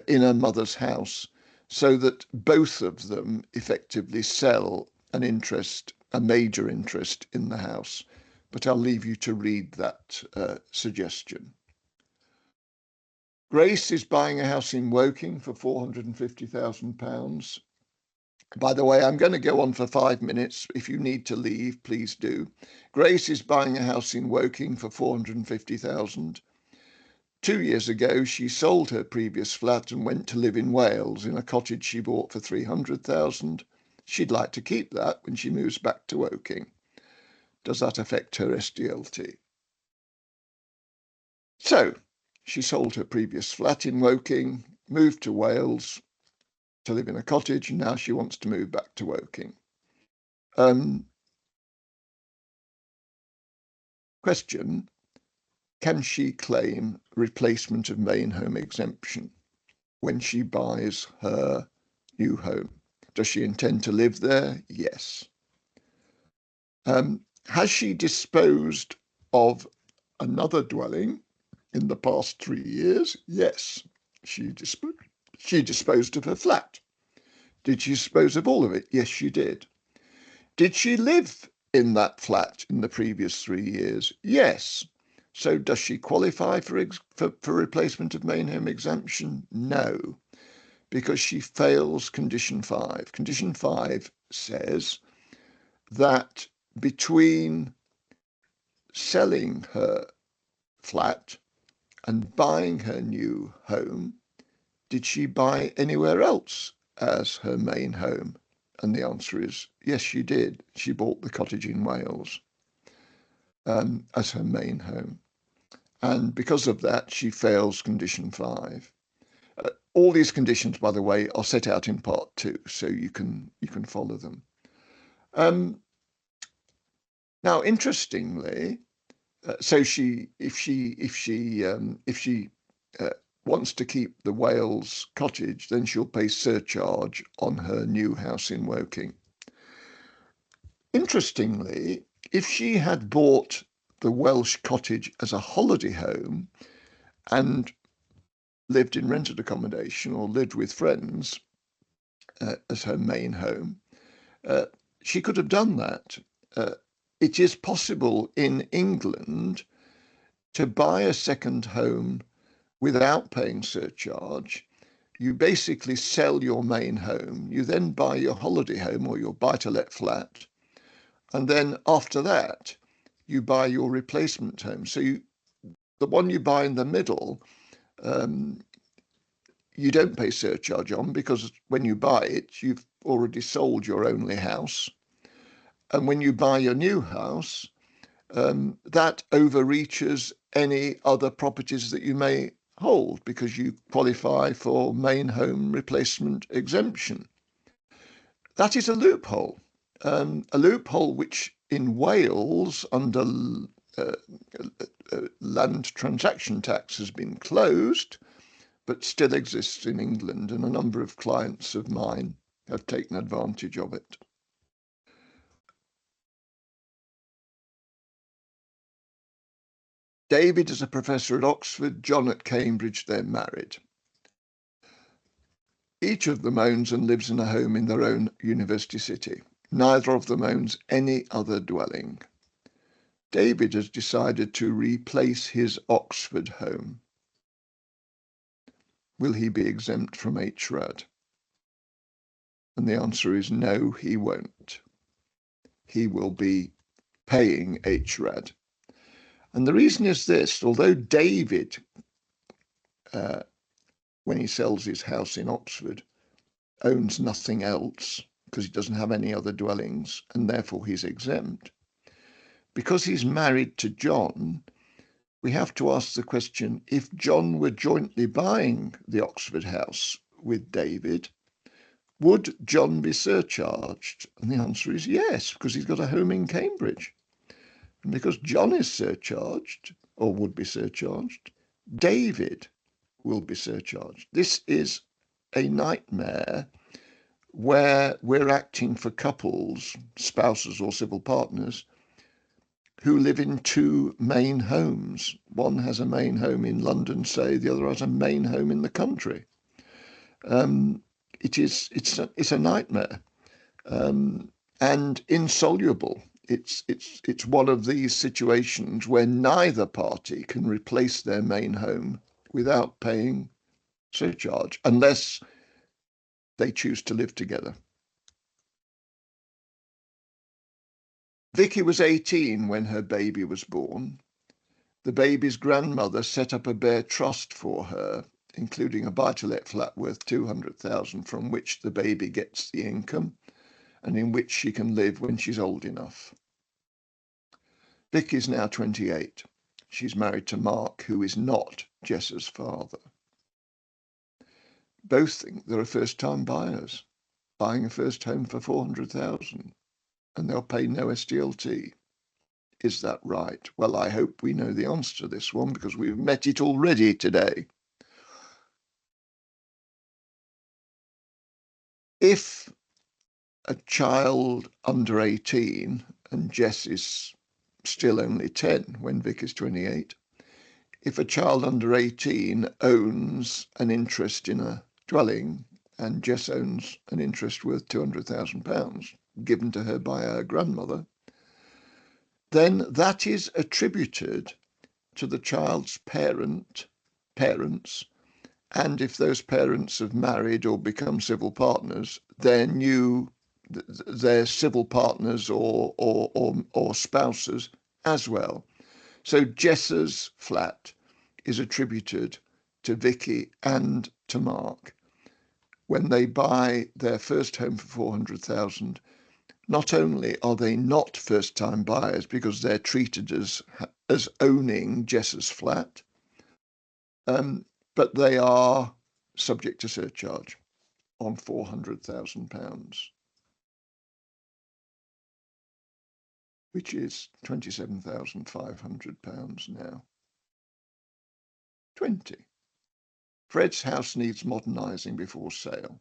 in her mother's house, so that both of them effectively sell an interest, a major interest in the house. But I'll leave you to read that suggestion. Grace is buying a house in Woking for £450,000. By the way, I'm going to go on for 5 minutes. If you need to leave, please do. Grace is buying a house in Woking for £450,000. 2 years ago, she sold her previous flat and went to live in Wales in a cottage she bought for £300,000. She'd like to keep that when she moves back to Woking. Does that affect her SDLT? So, she sold her previous flat in Woking, moved to Wales to live in a cottage, and now she wants to move back to Woking. Question: can she claim replacement of main home exemption when she buys her new home? Does she intend to live there? Yes. Has she disposed of another dwelling in the past 3 years? Yes. She disposed of her flat. Did she dispose of all of it? Yes, she did. Did she live in that flat in the previous 3 years? Yes. So does she qualify for replacement of main home exemption? No, because she fails condition 5. Condition 5 says that between selling her flat and buying her new home, did she buy anywhere else as her main home? And the answer is yes, she did. She bought the cottage in Wales as her main home. And because of that, she fails condition 5. All these conditions, by the way, are set out in part 2, so you can follow them. Now, interestingly, so if she wants to keep the Wales cottage, then she'll pay surcharge on her new house in Woking. Interestingly, if she had bought the Welsh cottage as a holiday home and lived in rented accommodation or lived with friends as her main home, she could have done that. It is possible in England to buy a second home without paying surcharge. You basically sell your main home, you then buy your holiday home or your buy-to-let flat, and then after that, you buy your replacement home. So the one you buy in the middle, you don't pay surcharge on, because when you buy it, you've already sold your only house. And when you buy your new house, that overreaches any other properties that you may hold because you qualify for main home replacement exemption. That is a loophole which in Wales under land transaction tax has been closed, but still exists in England, and a number of clients of mine have taken advantage of it. David is a professor at Oxford, John at Cambridge, they're married. Each of them owns and lives in a home in their own university city. Neither of them owns any other dwelling. David has decided to replace his Oxford home. Will he be exempt from HRAD? And the answer is no, he won't. He will be paying HRAD. And the reason is this: although David, when he sells his house in Oxford, owns nothing else because he doesn't have any other dwellings and therefore he's exempt, because he's married to John, we have to ask the question, if John were jointly buying the Oxford house with David, would John be surcharged? And the answer is yes, because he's got a home in Cambridge. And because John is surcharged, or would be surcharged, David will be surcharged. This is a nightmare where we're acting for couples, spouses or civil partners, who live in two main homes. One has a main home in London, say, the other has a main home in the country. It's a nightmare and insoluble. It's one of these situations where neither party can replace their main home without paying surcharge, unless they choose to live together. Vicky was 18 when her baby was born. The baby's grandmother set up a bare trust for her, including a buy-to-let flat worth 200,000 from which the baby gets the income and in which she can live when she's old enough. Vicky's now 28. She's married to Mark, who is not Jessa's father. Both think they're first-time buyers, buying a first home for 400,000, and they'll pay no SDLT. Is that right? Well, I hope we know the answer to this one because we've met it already today. If a child under 18, and Jess is still only 10 when Vic is 28, if a child under 18 owns an interest in a dwelling and Jess owns an interest worth £200,000 given to her by her grandmother, then that is attributed to the child's parents, and if those parents have married or become civil partners, they're civil partners or spouses as well. So Jessa's flat is attributed to Vicky and to Mark. When they buy their first home for 400,000, not only are they not first-time buyers because they're treated as owning Jessa's flat, but they are subject to surcharge on £400,000, which is £27,500 now. 20. Fred's house needs modernising before sale.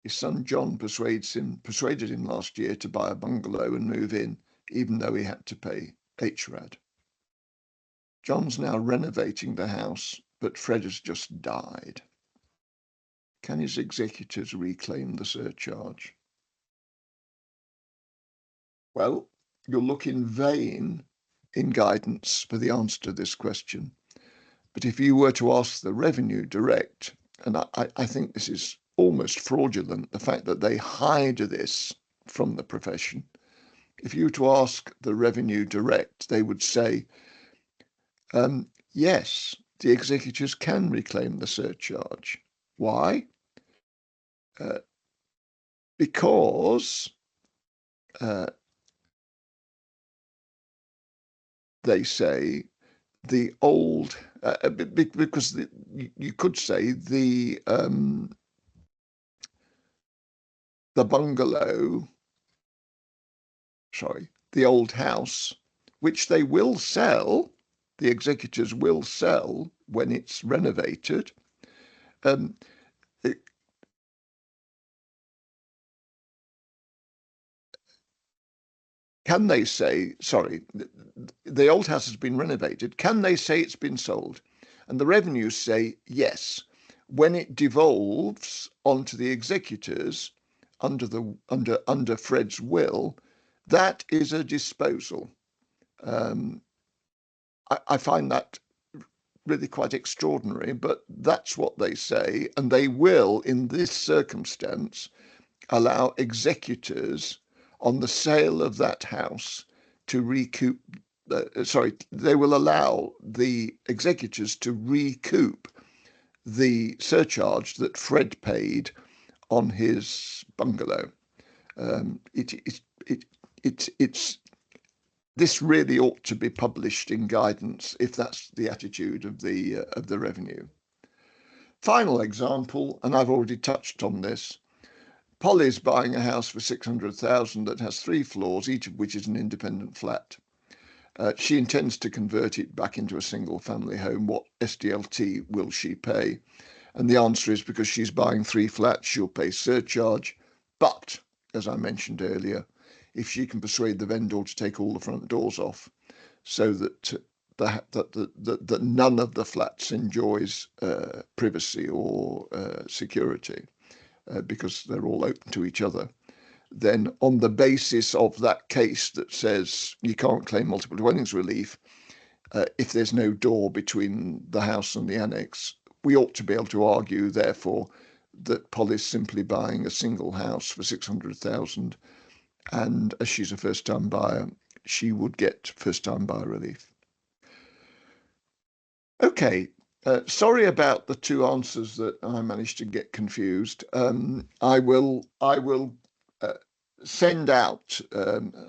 His son John persuaded him last year to buy a bungalow and move in, even though he had to pay HRAD. John's now renovating the house, but Fred has just died. Can his executors reclaim the surcharge? Well, you'll look in vain in guidance for the answer to this question. But if you were to ask the Revenue Direct, and I think this is almost fraudulent, the fact that they hide this from the profession, if you were to ask the Revenue Direct, they would say, yes, the executors can reclaim the surcharge. Why? Because they say the old, because you could say the bungalow, sorry, the old house, which they will sell, the executors will sell when it's renovated. Can they say, sorry, the old house has been renovated, can they say it's been sold? And the revenues say yes. When it devolves onto the executors under Fred's will, that is a disposal. I find that really quite extraordinary, but that's what they say, and they will, in this circumstance, allow executors on the sale of that house to recoup, they will allow the executors to recoup the surcharge that Fred paid on his bungalow. This really ought to be published in guidance if that's the attitude of the revenue. Final example, and I've already touched on this. Polly's buying a house for 600,000 that has 3 floors, each of which is an independent flat. She intends to convert it back into a single family home. What SDLT will she pay? And the answer is, because she's buying 3 flats, she'll pay surcharge. But, as I mentioned earlier, if she can persuade the vendor to take all the front doors off so that that none of the flats enjoys privacy or security, because they're all open to each other, then on the basis of that case that says you can't claim multiple dwellings relief if there's no door between the house and the annex, we ought to be able to argue, therefore, that Polly's simply buying a single house for 600,000, and as she's a first-time buyer, she would get first-time buyer relief. Okay. Sorry about the 2 answers that I managed to get confused. I will send out,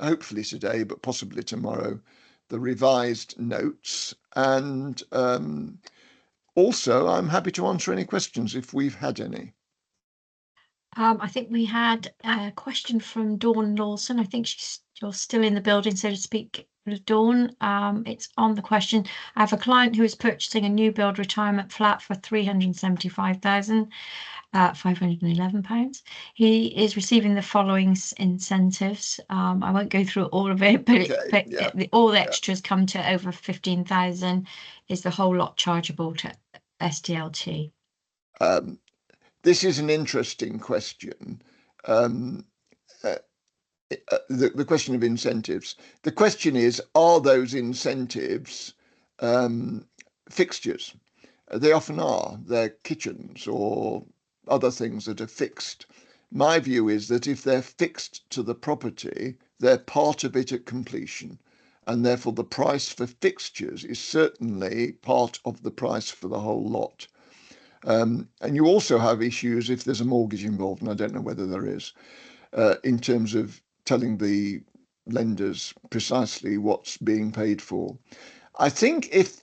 hopefully today, but possibly tomorrow, the revised notes. And also, I'm happy to answer any questions if we've had any. I think we had a question from Dawn Lawson. I think you're still in the building, so to speak, Dawn. It's on the question. I have a client who is purchasing a new build retirement flat for £375,511. He is receiving the following incentives. I won't go through all of it, but all the extras come to over 15,000. Is the whole lot chargeable to SDLT? This is an interesting question. The question of incentives. The question is, are those incentives fixtures? They often are. They're kitchens or other things that are fixed. My view is that if they're fixed to the property, they're part of it at completion, and therefore the price for fixtures is certainly part of the price for the whole lot. And you also have issues if there's a mortgage involved, and I don't know whether there is, in terms of telling the lenders precisely what's being paid for. I think if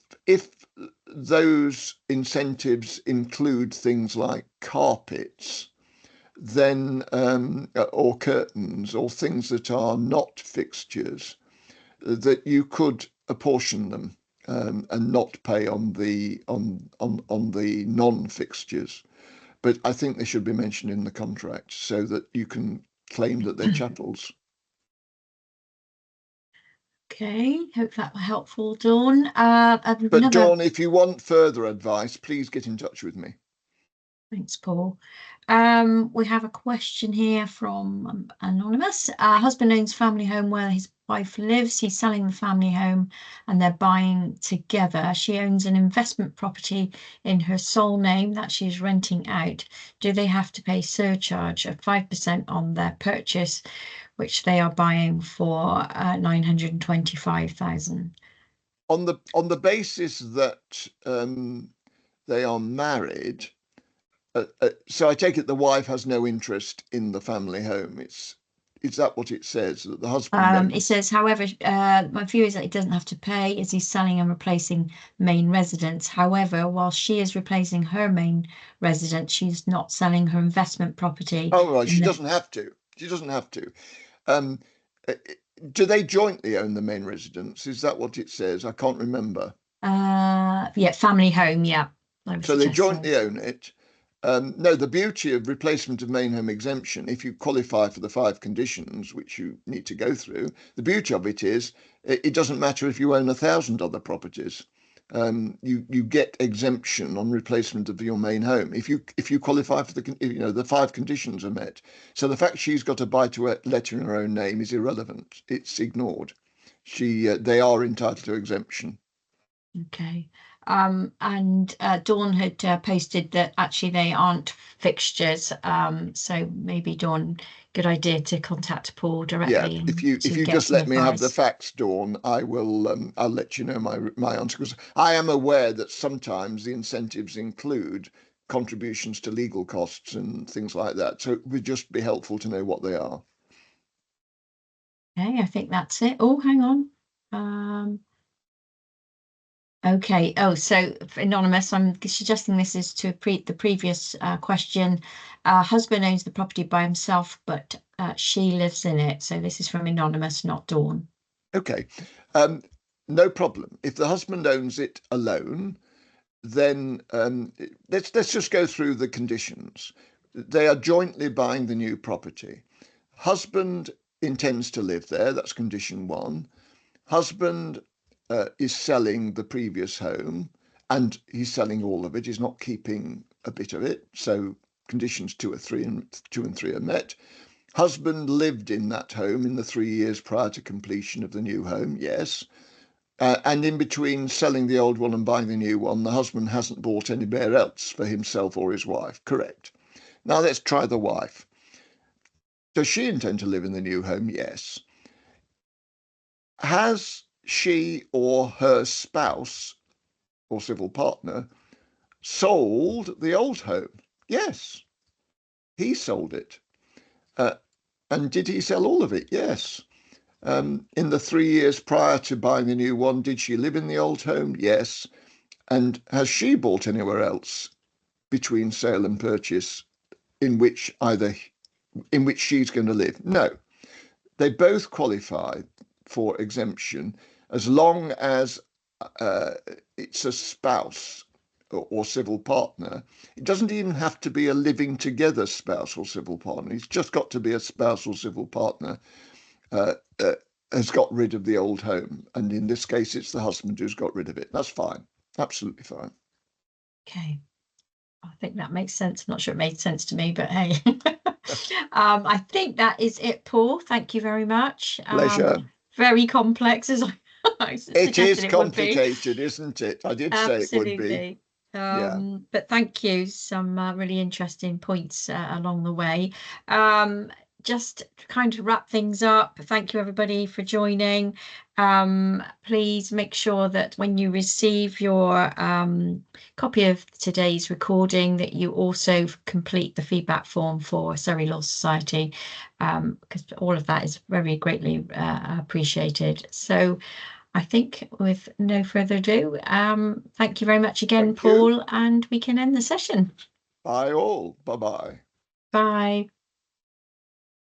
those incentives include things like carpets, then or curtains or things that are not fixtures, that you could apportion them and not pay on the non-fixtures. But I think they should be mentioned in the contract so that you can claim that they're chattels. Okay, hope that was helpful, Dawn. But Dawn, if you want further advice, please get in touch with me. Thanks, Paul. We have a question here from Anonymous. Husband owns family home where his wife lives. He's selling the family home and they're buying together. She owns an investment property in her sole name that she's renting out. Do they have to pay surcharge of 5% on their purchase, which they are buying for 925,000? On the basis that they are married, so I take it the wife has no interest in the family home. It's Is that what it says, that the husband It says, however, my view is that it doesn't have to pay as he's selling and replacing main residence. However, while she is replacing her main residence, she's not selling her investment property. Oh, right, she doesn't have to. She doesn't have to. Do they jointly own the main residence? Is that what it says? I can't remember. Yeah, family home, yeah. So they jointly own it. No, the beauty of replacement of main home exemption, if you qualify for the 5 conditions, which you need to go through, the beauty of it is it doesn't matter if you own 1,000 other properties. You get exemption on replacement of your main home if you qualify for the 5 conditions are met. So the fact she's got a buy-to-let in her own name is irrelevant. It's ignored. They are entitled to exemption. Okay. And Dawn had posted that actually they aren't fixtures. So maybe, Dawn, good idea to contact Paul directly. Yeah, if you just let me have the facts, Dawn, I will. I'll let you know my answer, because I am aware that sometimes the incentives include contributions to legal costs and things like that. So it would just be helpful to know what they are. Okay, I think that's it. Oh, hang on. Okay. Oh, so for anonymous, I'm suggesting this is to the previous question. Husband owns the property by himself, but she lives in it. So this is from anonymous, not Dawn. Okay. No problem. If the husband owns it alone, then let's just go through the conditions. They are jointly buying the new property. Husband intends to live there. That's condition 1. Husband is selling the previous home, and he's selling all of it. He's not keeping a bit of it. So conditions 2 and 3 are met. Husband lived in that home in the 3 years prior to completion of the new home. Yes. And in between selling the old one and buying the new one, the husband hasn't bought anywhere else for himself or his wife. Correct. Now let's try the wife. Does she intend to live in the new home? Yes. Has she or her spouse or civil partner sold the old home? Yes. He sold it. And did he sell all of it? Yes. In the 3 years prior to buying the new one, did she live in the old home? Yes. And has she bought anywhere else between sale and purchase in which she's going to live? No. They both qualify for exemption as long as it's a spouse or civil partner. It doesn't even have to be a living together spouse or civil partner. It's just got to be a spouse or civil partner has got rid of the old home. And in this case, it's the husband who's got rid of it. That's fine. Absolutely fine. Okay. I think that makes sense. I'm not sure it made sense to me, but hey. I think that is it, Paul. Thank you very much. Pleasure. Very complex, as I it is complicated, isn't it? I did say it would be. But thank you. Some really interesting points along the way. Just to kind of wrap things up, thank you everybody for joining. Please make sure that when you receive your copy of today's recording, that you also complete the feedback form for Surrey Law Society, because all of that is very greatly appreciated. So I think with no further ado, thank you very much again, Paul, and we can end the session. Bye all. Bye-bye. Bye.